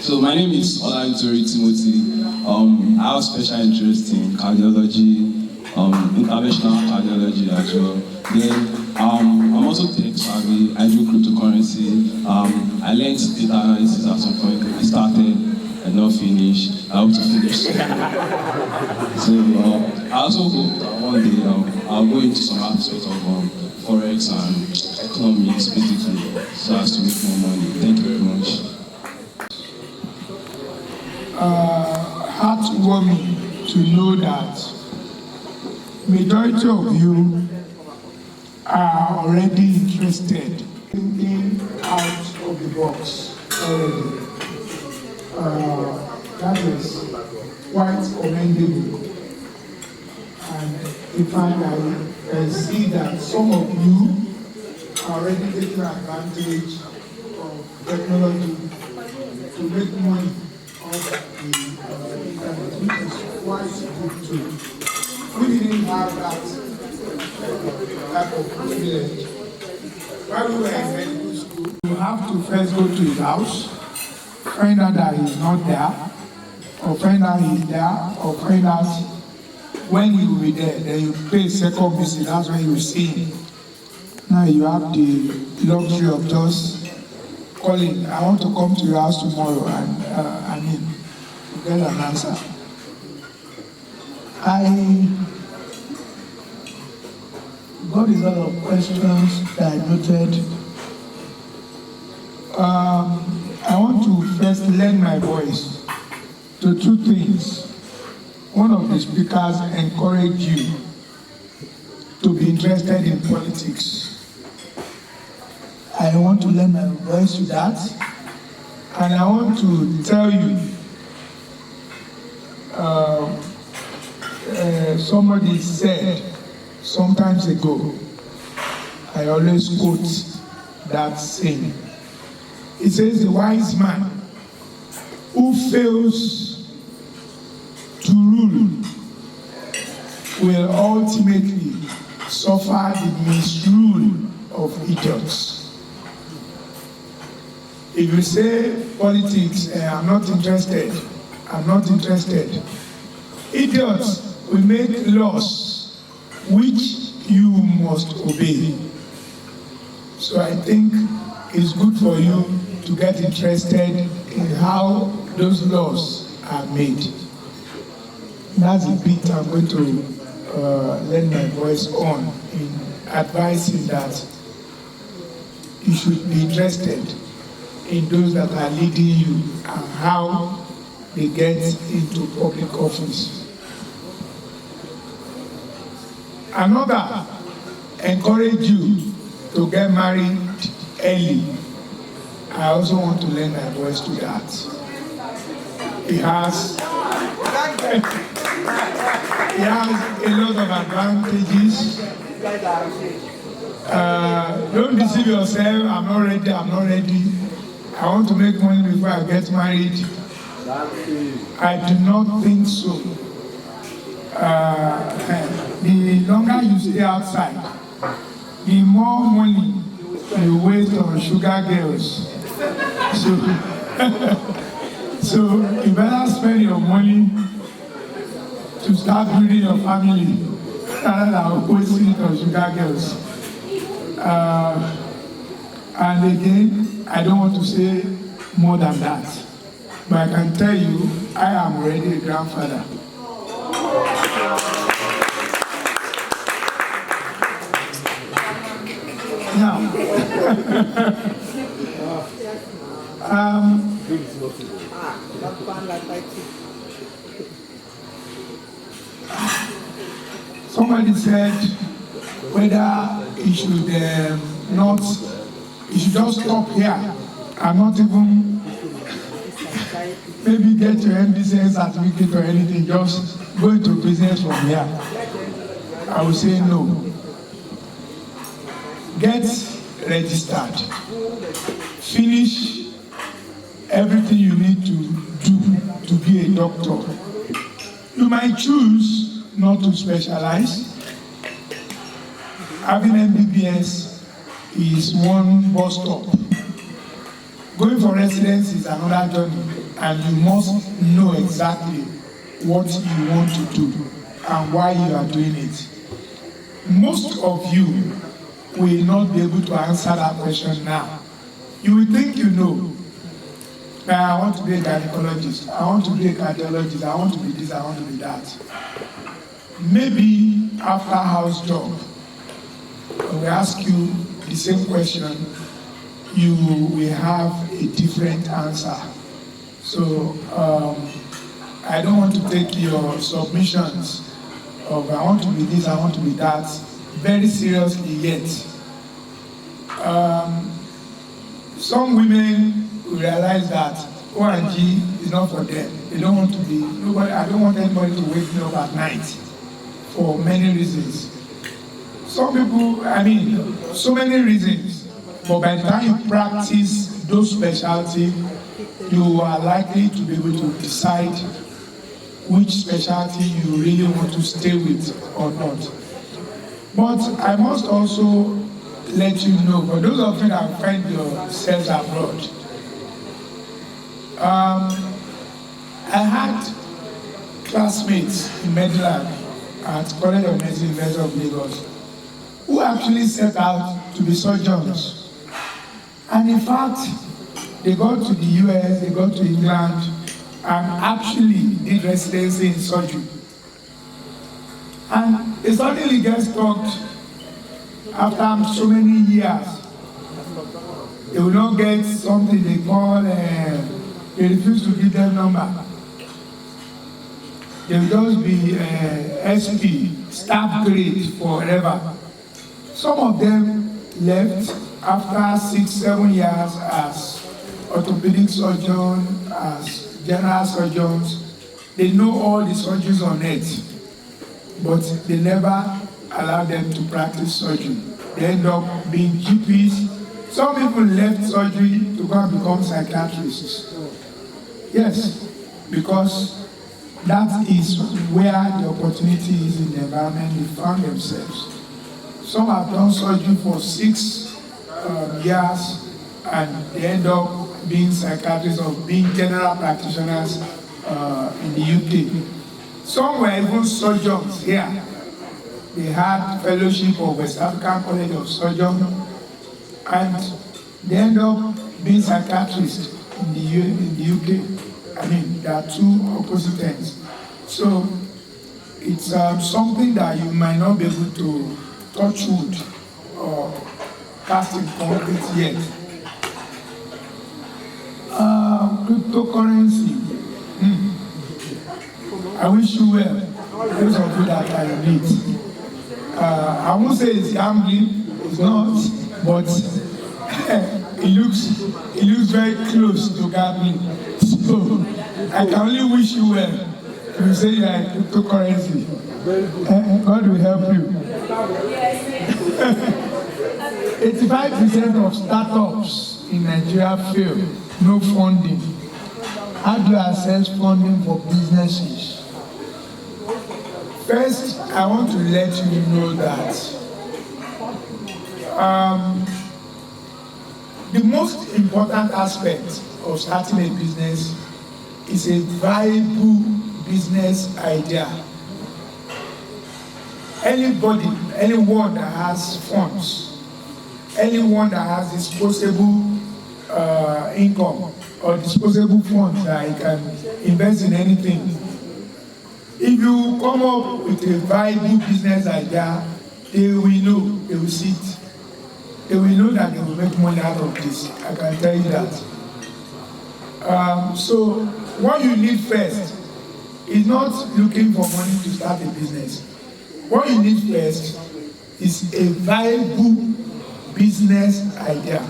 So my name is Olufunke Timothy. I have special interest in cardiology, interventional cardiology as well. Then I'm also tech savvy. I do cryptocurrency. I learned data analysis at some point. I started and not finished. I hope to finish. So I also hope that one day I'll go into some aspects of forex and economics, basically, so as to make more money. Thank you very much. Heartwarming to know that majority of you are already interested, thinking out of the box already. That is quite commendable. And in fact, I can see that some of you are already taking advantage of technology to make money off the internet, which is quite good too. We didn't have that type of privilege. While we were in medical school, you have to first go to his house, find out that he's not there, or find out he's there, or find out when he will be there. Then you pay a second visit, that's when you see him. Now you have the luxury of just calling, I want to come to your house tomorrow, and you get an answer. I got a lot of questions that I noted. I want to first lend my voice to two things. One of the speakers encouraged you to be interested in politics. I want to lend my voice to that, and I want to tell you, somebody said sometimes ago, I always quote that saying. It says, the wise man who fails to rule will ultimately suffer the misrule of idiots. If you say politics, I'm not interested, idiots will make laws which you must obey. So I think it's good for you to get interested in how those laws are made. That's the bit I'm going to lend my voice on in advising that you should be interested in those that are leading you and how they get into public office. Another, encourage you to get married early. I also want to lend my voice to that. It has a lot of advantages. Don't deceive yourself, I'm not ready. I want to make money before I get married. I do not think so. The longer you stay outside, the more money you waste on sugar girls. So you better spend your money to start building your family rather than opposing it on sugar girls. And again, I don't want to say more than that, but I can tell you, I am already a grandfather. Now, somebody said whether he should you should just stop here and not even maybe get your MBCN certificate or anything, just go into business from here. I would say no. Get registered. Finish everything you need to do to be a doctor. You might choose not to specialize. Having MBBS is one bus stop. Going for residence is another journey, and you must know exactly what you want to do and why you are doing it. Most of you will not be able to answer that question now. You will think you know. I want to be a gynecologist, I want to be a cardiologist, I want to be this, I want to be that. Maybe after house job, when we ask you the same question, you will have a different answer. So I don't want to take your submissions of I want to be this, I want to be that very seriously yet. Some women realize that ONG is not for them. They don't want to be, I don't want anybody to wake me up at night for many reasons. Some people, so many reasons, but by the time you practice those specialties, you are likely to be able to decide which specialty you really want to stay with or not. But I must also let you know, for those of you that find yourselves abroad, I had classmates in Medland at College of Medicine, University of Lagos, who actually set out to be surgeons. And in fact, they got to the US, they got to England, and actually did residency in surgery. And they suddenly get stuck after so many years. They will not get something they call, they refuse to give them number. They will just be SP, staff grade forever. Some of them left after 6-7 years as orthopedic surgeons, as general surgeons. They know all the surgeries on earth, but they never allow them to practice surgery. They end up being GPs. Some people left surgery to go and become psychiatrists. Yes, because that is where the opportunity is in the environment they found themselves. Some have done surgery for 6 years and they end up being psychiatrists or being general practitioners in the UK. Some were even surgeons here. They had fellowship of West African College of Surgeons, and they end up being psychiatrists in the UK. There are two opposite ends. So it's something that you might not be able to touch wood or cast in concrete yet. Cryptocurrency. I wish you well. Those of you that I meet. I won't say it's gambling, it's not, but it looks very close to gambling. So I can only wish you well. You say you are in cryptocurrency. God will help you. 85% of startups in Nigeria fail. No funding. How do you access funding for businesses? First, I want to let you know that the most important aspect of starting a business is a viable business idea. Anybody, anyone that has funds, anyone that has disposable income or disposable funds that he can invest in anything, if you come up with a viable business idea, they will know, they will see it. They will know that they will make money out of this. I can tell you that. So what you need first is not looking for money to start a business. What you need first is a viable business idea.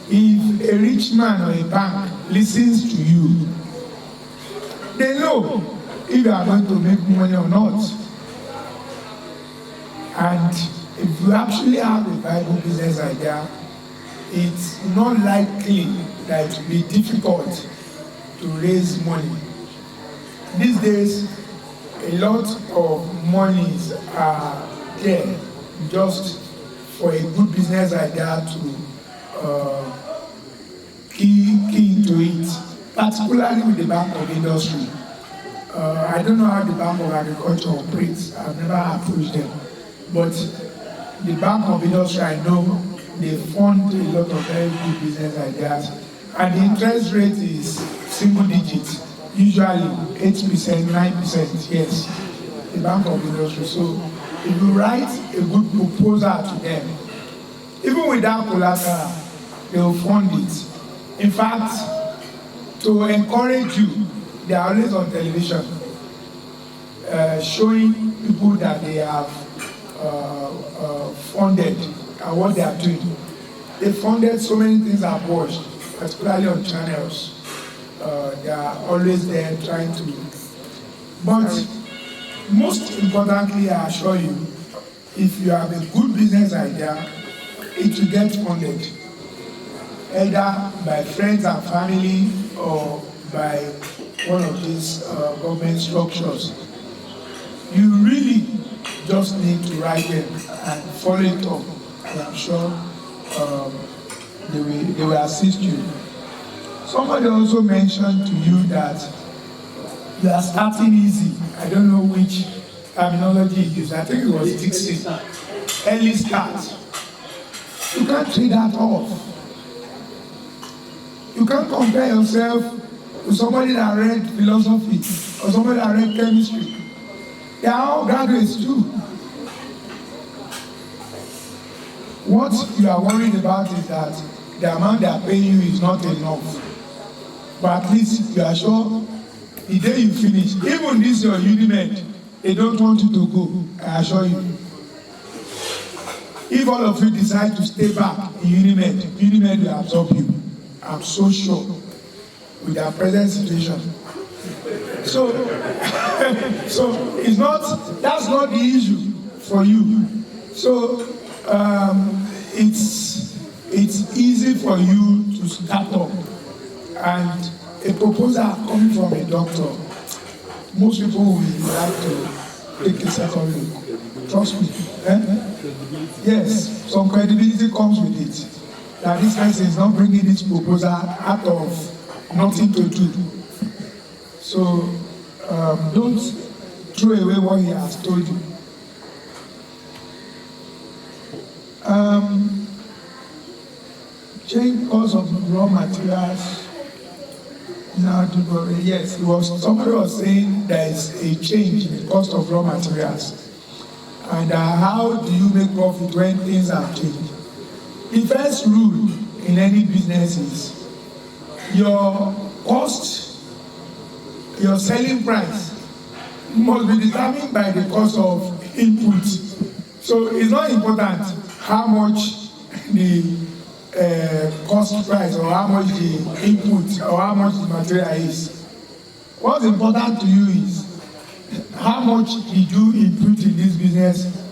If a rich man or a bank listens to you, they know if you are going to make money or not. And if you actually have a viable business idea, it's not likely that it will be difficult to raise money. These days, a lot of monies are there just for a good business idea to key into it, particularly with the Bank of Industry. I don't know how the Bank of Agriculture operates. I've never approached them. But the Bank of Industry, I know they fund a lot of very good business ideas. And the interest rate is single digits, usually 8%, 9%, yes, the Bank of Industry. So if you write a good proposal to them, even without collateral, they will fund it. In fact, to encourage you, they are always on television, showing people that they have funded and what they are doing. They funded so many things I've watched, particularly on channels. They are always there trying to. But most importantly, I assure you, if you have a good business idea, it will get funded, either by friends and family or by one of these government structures. You really just need to write them and follow it up, and I'm sure they will assist you. Somebody also mentioned to you that you are starting easy. I don't know which terminology you used. I think it was Dixie. Early start. You can't trade that off. You can't compare yourself to somebody that read philosophy or somebody that read chemistry. They are all graduates too. What you are worried about is that the amount they are paying you is not enough. But at least you are sure the day you finish, even this your UNIMED, they don't want you to go, I assure you. If all of you decide to stay back in UNIMED will absorb you. I'm so sure with their present situation. So it's not, that's not the issue for you. So it's easy for you to start up. And a proposal coming from a doctor, most people will like to take a second look. Trust me. Yes, some credibility comes with it. That this person is not bringing this proposal out of nothing to do. So don't throw away what he has told you. Change cost of raw materials. Now, yes, somebody was saying there is a change in the cost of raw materials. And how do you make profit when things have changed? The first rule in any business is your cost, your selling price must be determined by the cost of input. So it's not important how much the cost price or how much the input or how much the material is. What's important to you is how much did you input in this business?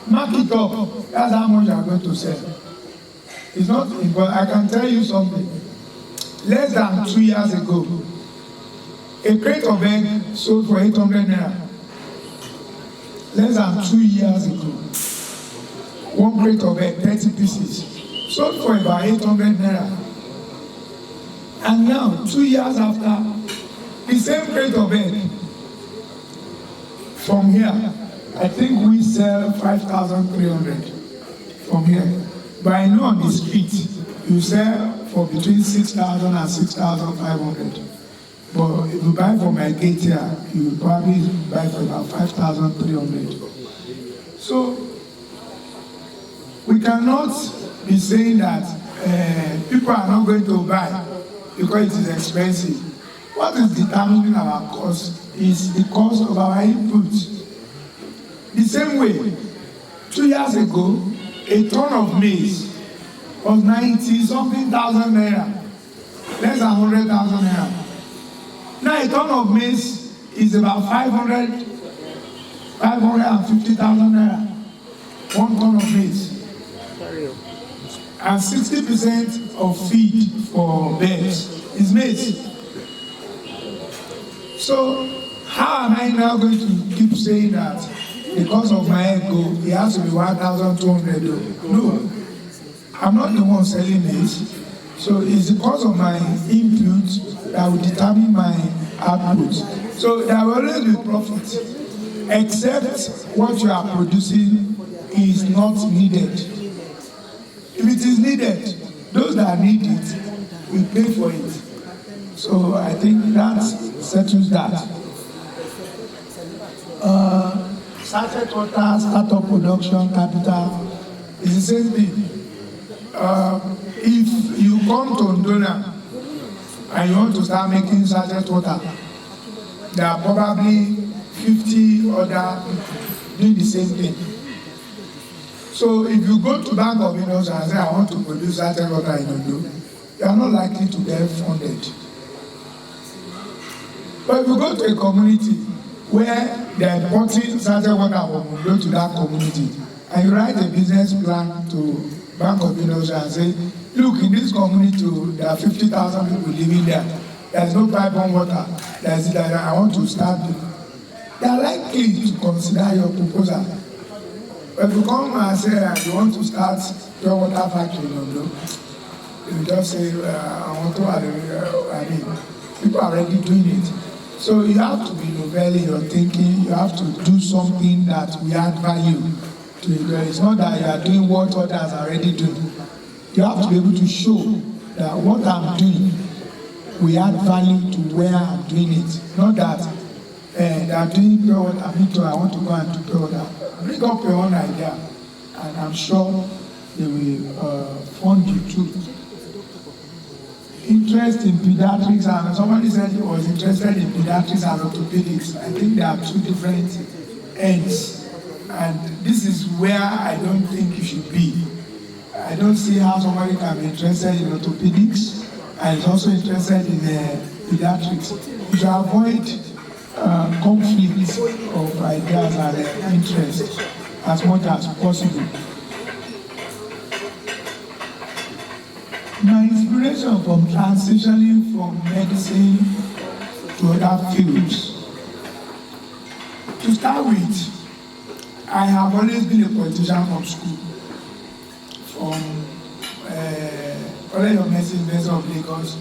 Mark it up. That's how much you are going to sell. It's not important. I can tell you something. Less than 2 years ago, a crate of egg sold for 800 naira. Less than 2 years ago, one crate of egg, 30 pieces, sold for about 800 naira. And now, 2 years after, the same crate of egg from here, I think we sell 5,300 from here. But I know on the street, you sell for between 6,000 and 6,500. But if you buy from my gate here, you probably buy for about 5,300. So we cannot be saying that people are not going to buy because it is expensive. What is determining our cost is the cost of our input. The same way, 2 years ago, a ton of maize was 90-something thousand naira, less than 100,000 naira. Now a ton of maize is about 550,000 naira. 1 ton of maize. And 60% of feed for birds is maize. So how am I now going to keep saying that because of my ego, it has to be 1,200? No, I'm not the one selling maize. So it's because of my input that will determine my output. So there will always be profit, except what you are producing is not needed. If it is needed, those that need it will pay for it. So I think that settles that. Sachet water, startup production, capital is the same thing. If you come to Ndona and you want to start making sachet water, there are probably 50 other doing the same thing. So if you go to Bank of Industry and say, I want to produce sachet water in Ondo, you are not likely to get funded. But if you go to a community where they are importing sachet water from Ondo to that community, and you write a business plan to Bank of Industry and say, look, in this community, there are 50,000 people living there. There is no pipe-on water. There is that I want to start. They are likely to consider your proposal. But if you come and say you want to start your water factory in Ondo, you just say, I want to, people are already doing it. So you have to be novel in your thinking. You have to do something that will add value to it. It's not that you are doing what others are already doing. You have to be able to show that what I'm doing will add value to where I'm doing it. Not that they are doing pure water, me too, I want to go and do pure water. Bring up your own idea, and I'm sure they will fund you too. Interest in pediatrics, and somebody said he was interested in pediatrics and orthopedics. I think there are two different ends, and this is where I don't think you should be. I don't see how somebody can be interested in orthopedics and is also interested in pediatrics. You should avoid conflicts of ideas and interests as much as possible. My inspiration from transitioning from medicine to other fields. To start with, I have always been a politician from school. From College of Medicine, University of Lagos.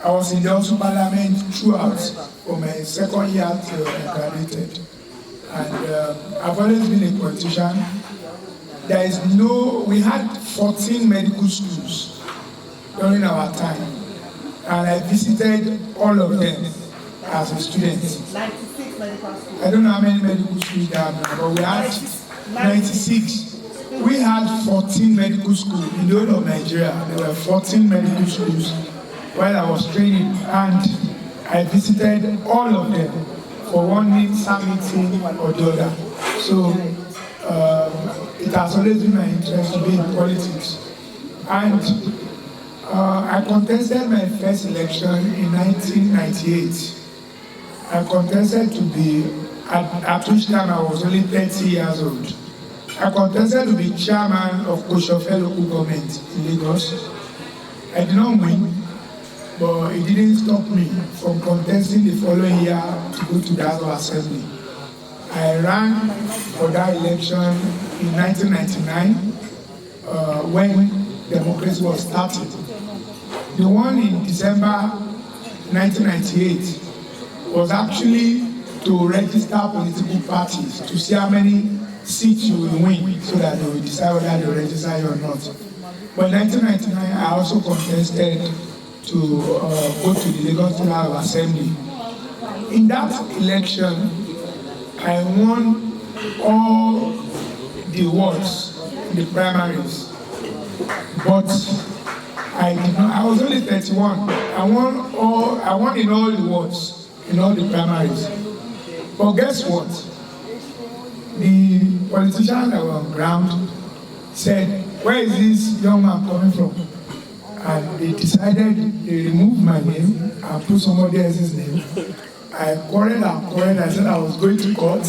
I was in the House of Parliament throughout from my second year till I graduated. And I've always been a politician. We had 14 medical schools during our time, and I visited all of them as a student. 96 medical schools. I don't know how many medical schools there are now, but we had 96. We had 14 medical schools in the whole of Nigeria. There were 14 medical schools while I was training, and I visited all of them for one meeting or the other. So it has always been my interest to be in politics. And I contested my first election in 1998. I contested to be, at which time I was only 30 years old. I contested to be chairman of Koshofe local government in Lagos. I did not win, but it didn't stop me from contesting the following year to go to the House of Assembly. I ran for that election in 1999 when democracy was started. The one in December 1998 was actually to register political parties to see how many seats you will win so that they will decide whether they will register you or not. But in 1999, I also contested to go to the Lagos General Assembly. In that election, I won all the wards in the primaries, but I did not. I was only 31. I won in all the wards, in all the primaries. But guess what? The politicians that were on ground said, "Where is this young man coming from?" And they decided they removed my name and put somebody else's name. I quarreled. I said I was going to court.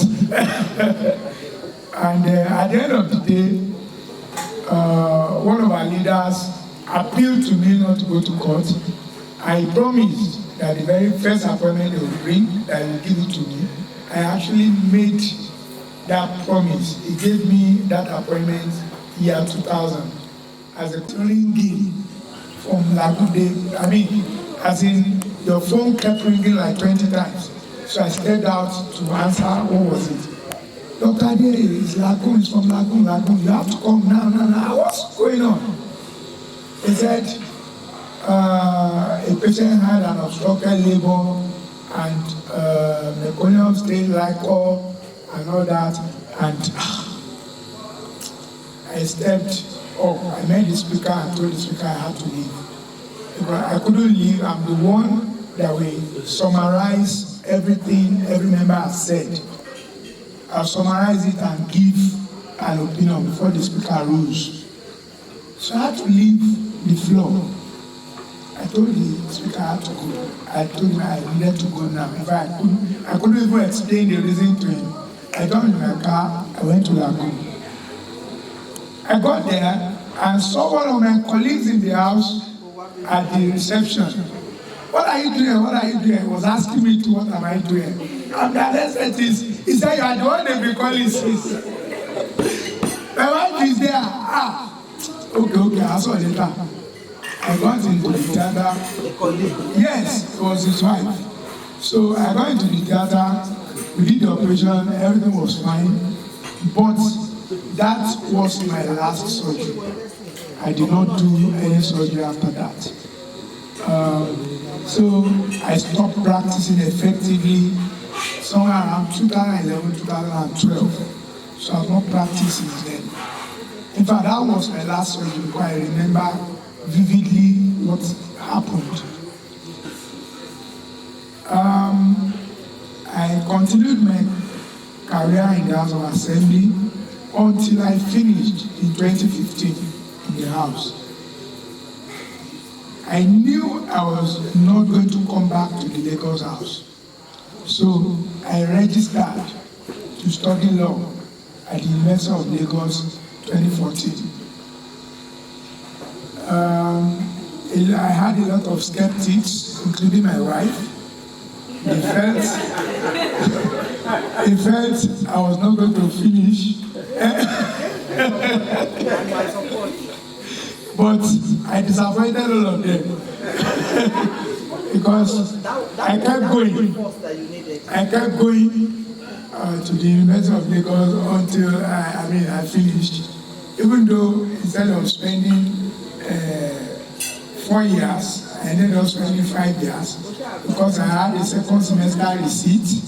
And at the end of the day, one of our leaders appealed to me not to go to court. I promised that the very first appointment they would bring, that he would give it to me. I actually made that promise. He gave me that appointment year 2000 as a ringing from Lagude. I mean, as in your phone kept ringing like 20 times. So I stepped out to answer. What was it? Dr. Adeyeye, it's Lagoon, it's from Lagoon. You have to come now. What's going on? He said a patient had an obstructed labor and meconium stage liquor and all that. And I stepped up. I met the speaker and told the speaker I had to leave. Because I couldn't leave. I'm the one that will summarize everything every member has said. I'll summarize it and give an opinion before the speaker rules. So I had to leave the floor. I told the speaker I had to go. I told him I needed to go now. In fact, I couldn't even explain the reason to him. I got in my car, I went to Lagoon. I got there and saw one of my colleagues in the house at the reception. What are you doing? What are you doing? He was asking me to what am I doing? And the next thing is, he said, you are the one they've been calling sis. My wife is there. Okay, I saw it later. I got into the theater. Yes, it was his wife. So I got into the theater, we did the operation, everything was fine. But that was my last surgery. I did not do any surgery after that. So I stopped practicing effectively somewhere around 2011, 2012. So I've not practiced since then. In fact, that was my last surgery because I remember vividly what happened. I continued my career in the House of Assembly until I finished in 2015 in the House. I knew I was not going to come back to the Lagos House. So I registered to study law at the University of Lagos 2014. I had a lot of skeptics, including my wife. They felt I was not going to finish. But I disappointed all of them because I kept going. I kept going to the University of Lagos until I finished. Even though instead of spending 4 years, I ended up spending 5 years because I had a second semester receipt.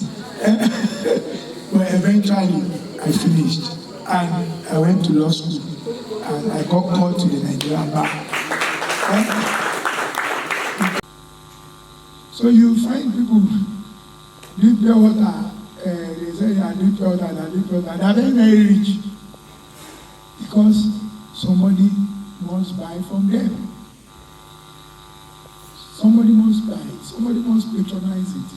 But eventually I finished and I went to law school. And I got called to the Nigerian bar. So you find people drink pure water, they say I drink pure water, I drink pure water. They are very, very rich because somebody must buy from them. Somebody must buy it, somebody must patronize it.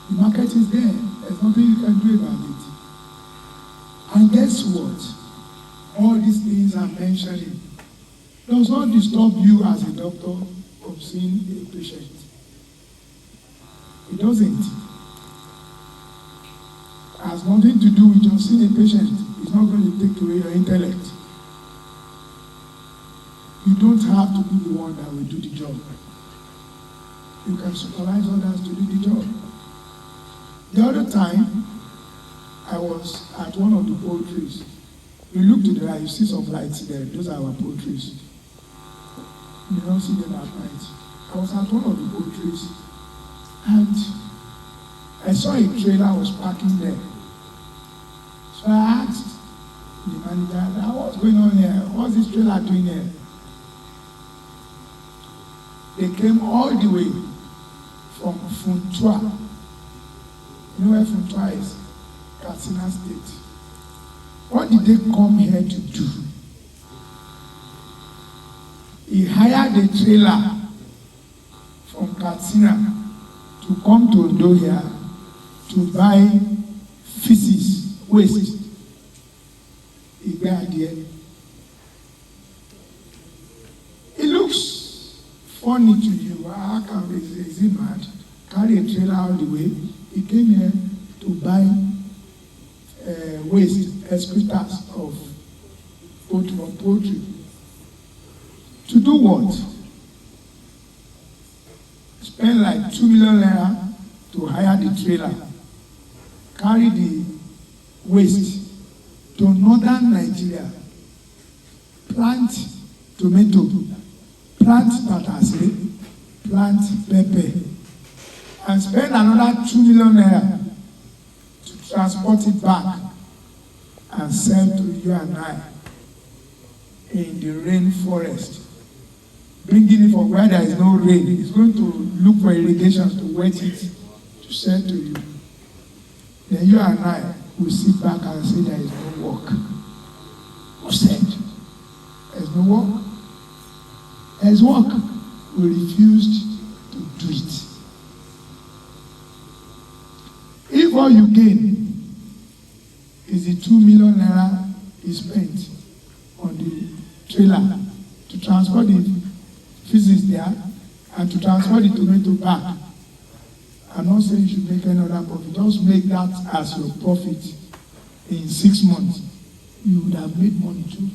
The market is there, there's nothing you can do about it. And guess what? All these things I'm mentioning does not disturb you as a doctor from seeing a patient. It doesn't. It has nothing to do with just seeing a patient. It's not going to take away your intellect. You don't have to be the one that will do the job. you can supervise others to do the job. The other time, I was at one of the poultries. You look to the right, you see some lights there. Those are our poultries. You don't see them at night. I was at one of the poultries, and I saw a trailer was parking there. So I asked the manager, what's going on here? What's this trailer doing here? They came all the way from Funtua. You know where Funtua is? Katsina State. What did they come here to do? He hired a trailer from Katsina to come to Ondo here to buy feces, waste. It looks funny to you. How come is he mad? Carry a trailer all the way. He came here to buy waste, excretors of poultry. To do what? Spend like 2 million naira to hire the trailer, carry the waste to northern Nigeria, plant tomato, plant tatase, plant pepper, and spend another 2 million naira to transport it back and sell to you and I in the rainforest. Bringing it from where there is no rain. It's going to look for irrigation to wet it to sell to you. Then you and I will sit back and say there is no work. Who said? There is no work. There is work. We refused to do it. If all you gain is the 2 million naira is spent on the trailer to transport the feces there and to transfer the tomato back, I'm not saying you should make any other profit. Just make that as your profit. In 6 months, you would have made money too.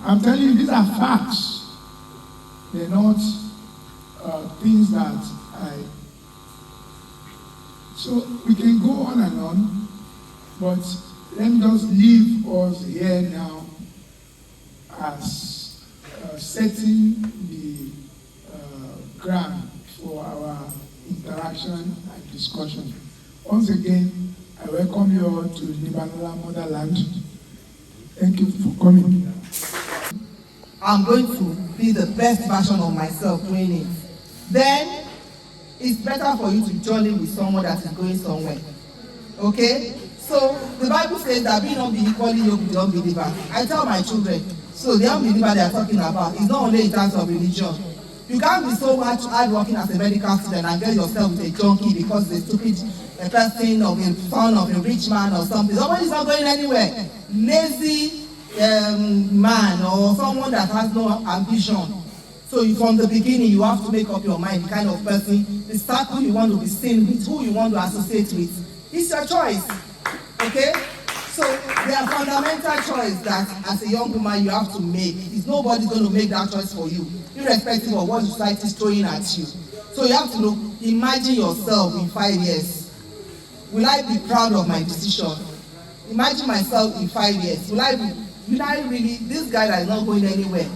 I'm telling you, these are facts. They're not things that So we can go on and on, but let me just leave us here now as setting the ground for our interaction and discussion. Once again, I welcome you all to Nibanola Motherland. Thank you for coming. I'm going to be the best version of myself doing it. Then it's better for you to journey with someone that is going somewhere. Okay? So the Bible says that we don't be equally yoked with the unbeliever. I tell my children, so the unbeliever they are talking about is not only in terms of religion. You can't be so much hardworking as a medical student and get yourself with a junkie because a stupid person of a son of a rich man or something. Somebody's not going anywhere. Lazy man or someone that has no ambition. So from the beginning, you have to make up your mind the kind of person, the circle you want to be seen with, who you want to associate with. It's your choice. Okay? So there are fundamental choices that as a young woman you have to make. It's nobody's going to make that choice for you, irrespective of what society is throwing at you. So you have to know, imagine yourself in 5 years. Will I be proud of my decision? Imagine myself in 5 years. Will I really, this guy that is not going anywhere,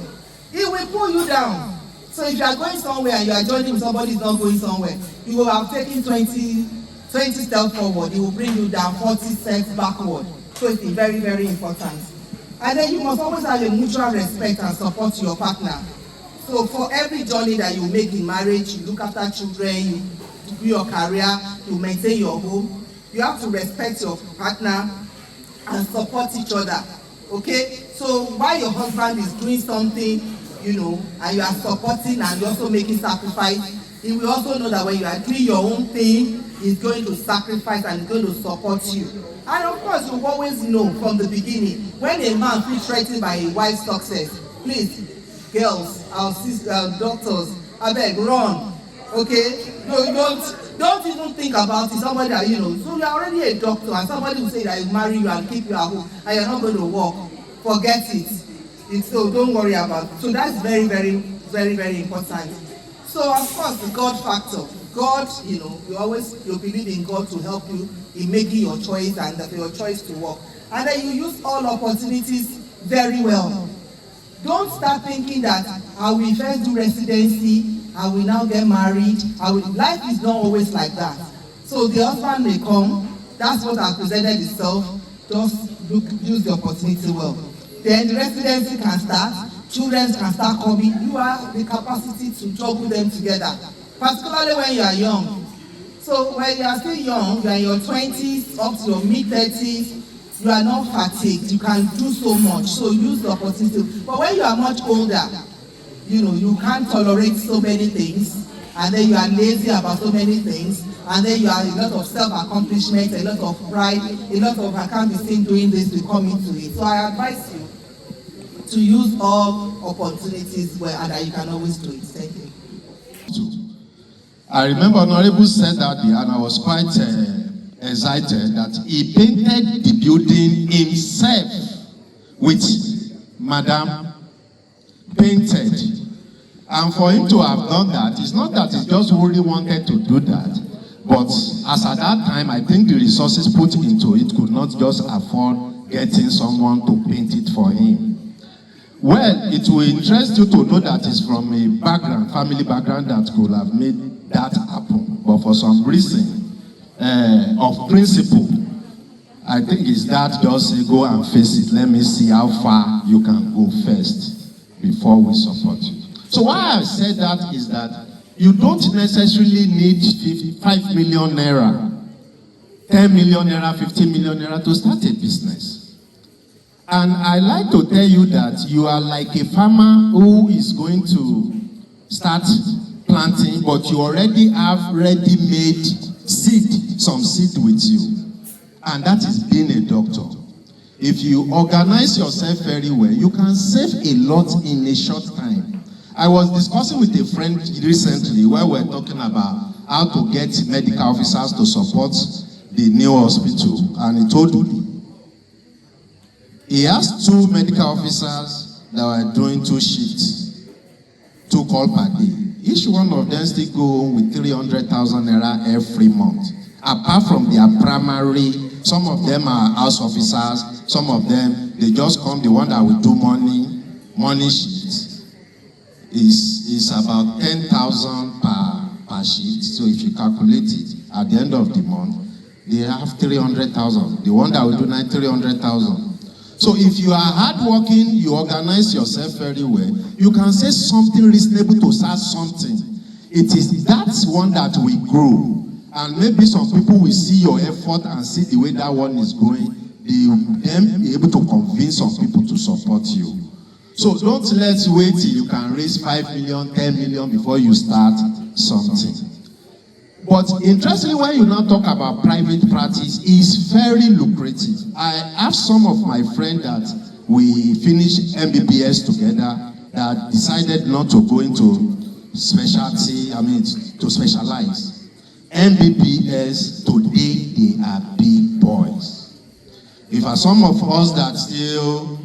it will pull you down. So if you are going somewhere and you are joining with somebody who is not going somewhere, you will have taken 20 steps forward. It will bring you down 40 steps backward. So it's very, very important. And then you must always have a mutual respect and support to your partner. So for every journey that you make in marriage, you look after children, you do your career, you maintain your home, you have to respect your partner and support each other. Okay? So while your husband is doing something, and you are supporting and you're also making sacrifice, he will also know that when you are doing your own thing, he's going to sacrifice and he's going to support you. And of course, you always know from the beginning, when a man feels threatened by a wife's success, please, girls, our sisters, doctors, I beg, run. Okay? No, don't even think about it. Somebody that, so you're already a doctor and somebody will say that he'll marry you and keep you at home and you're not going to work. Forget it. So don't worry about it. So that's very, very, very, very important. So of course, the God factor. God, you believe in God to help you in making your choice and for your choice to work. And then you use all opportunities very well. Don't start thinking that I will first do residency, I will now get married. Life is not always like that. So the husband may come, that's what has presented itself. Just use the opportunity well. Then the residency can start, children can start coming. You have the capacity to juggle them together, particularly when you are young. So when you are still young, you are in your 20s up to your mid-30s, you are not fatigued, you can do so much, so use the opportunity. But when you are much older, you can't tolerate so many things, and then you are lazy about so many things, and then you have a lot of self-accomplishment, a lot of pride, a lot of I can't be seen doing this, we come into it. So I advise you to use all opportunities where and that you can always do it. Thank you. I remember Honorable said that day, and I was quite excited that he painted the building himself with Madam painted. And for him to have done that, it's not that he just really wanted to do that, but as at that time, I think the resources put into it could not just afford getting someone to paint it for him. Well, it will interest you to know that it's from a background, family background that could have made that happen. But for some reason of principle, I think it's that just say go and face it. Let me see how far you can go first before we support you. So why I said that is that you don't necessarily need 5 million naira, 10 million naira, 15 million naira to start a business. And I like to tell you that you are like a farmer who is going to start planting, but you already have ready-made seed, some seed with you. And that is being a doctor. If you organize yourself very well, you can save a lot in a short time. I was discussing with a friend recently where we were talking about how to get medical officers to support the new hospital. And he told me, he has 2 medical officers that were doing 2 shifts, 2 calls per day. Each one of them still go home with 300,000 naira every month. Apart from their primary, some of them are house officers, some of them, they just come, the one that will do morning shifts. Is about 10,000 per shift. So if you calculate it, at the end of the month, they have 300,000. The one that will do 300,000. So if you are hardworking, you organize yourself very well, you can say something reasonable to start something. It is that one that will grow. And maybe some people will see your effort and see the way that one is going. They will then be able to convince some people to support you. So don't let's wait till you can raise 5 million, 10 million before you start something. But interestingly, when you now talk about private practice, it's very lucrative. I have some of my friends that we finished MBBS together that decided not to go into specialty, to specialize. MBBS, today they are big boys. If are some of us that still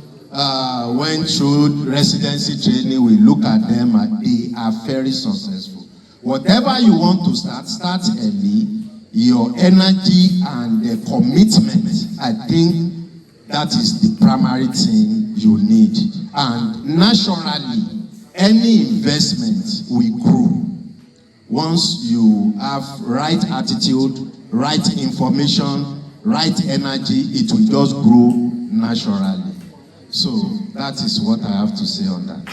went through residency training, we look at them and they are very successful. Whatever you want to start early. Your energy and the commitment, I think that is the primary thing you need. And naturally, any investment will grow. Once you have right attitude, right information, right energy, it will just grow naturally. So that is what I have to say on that.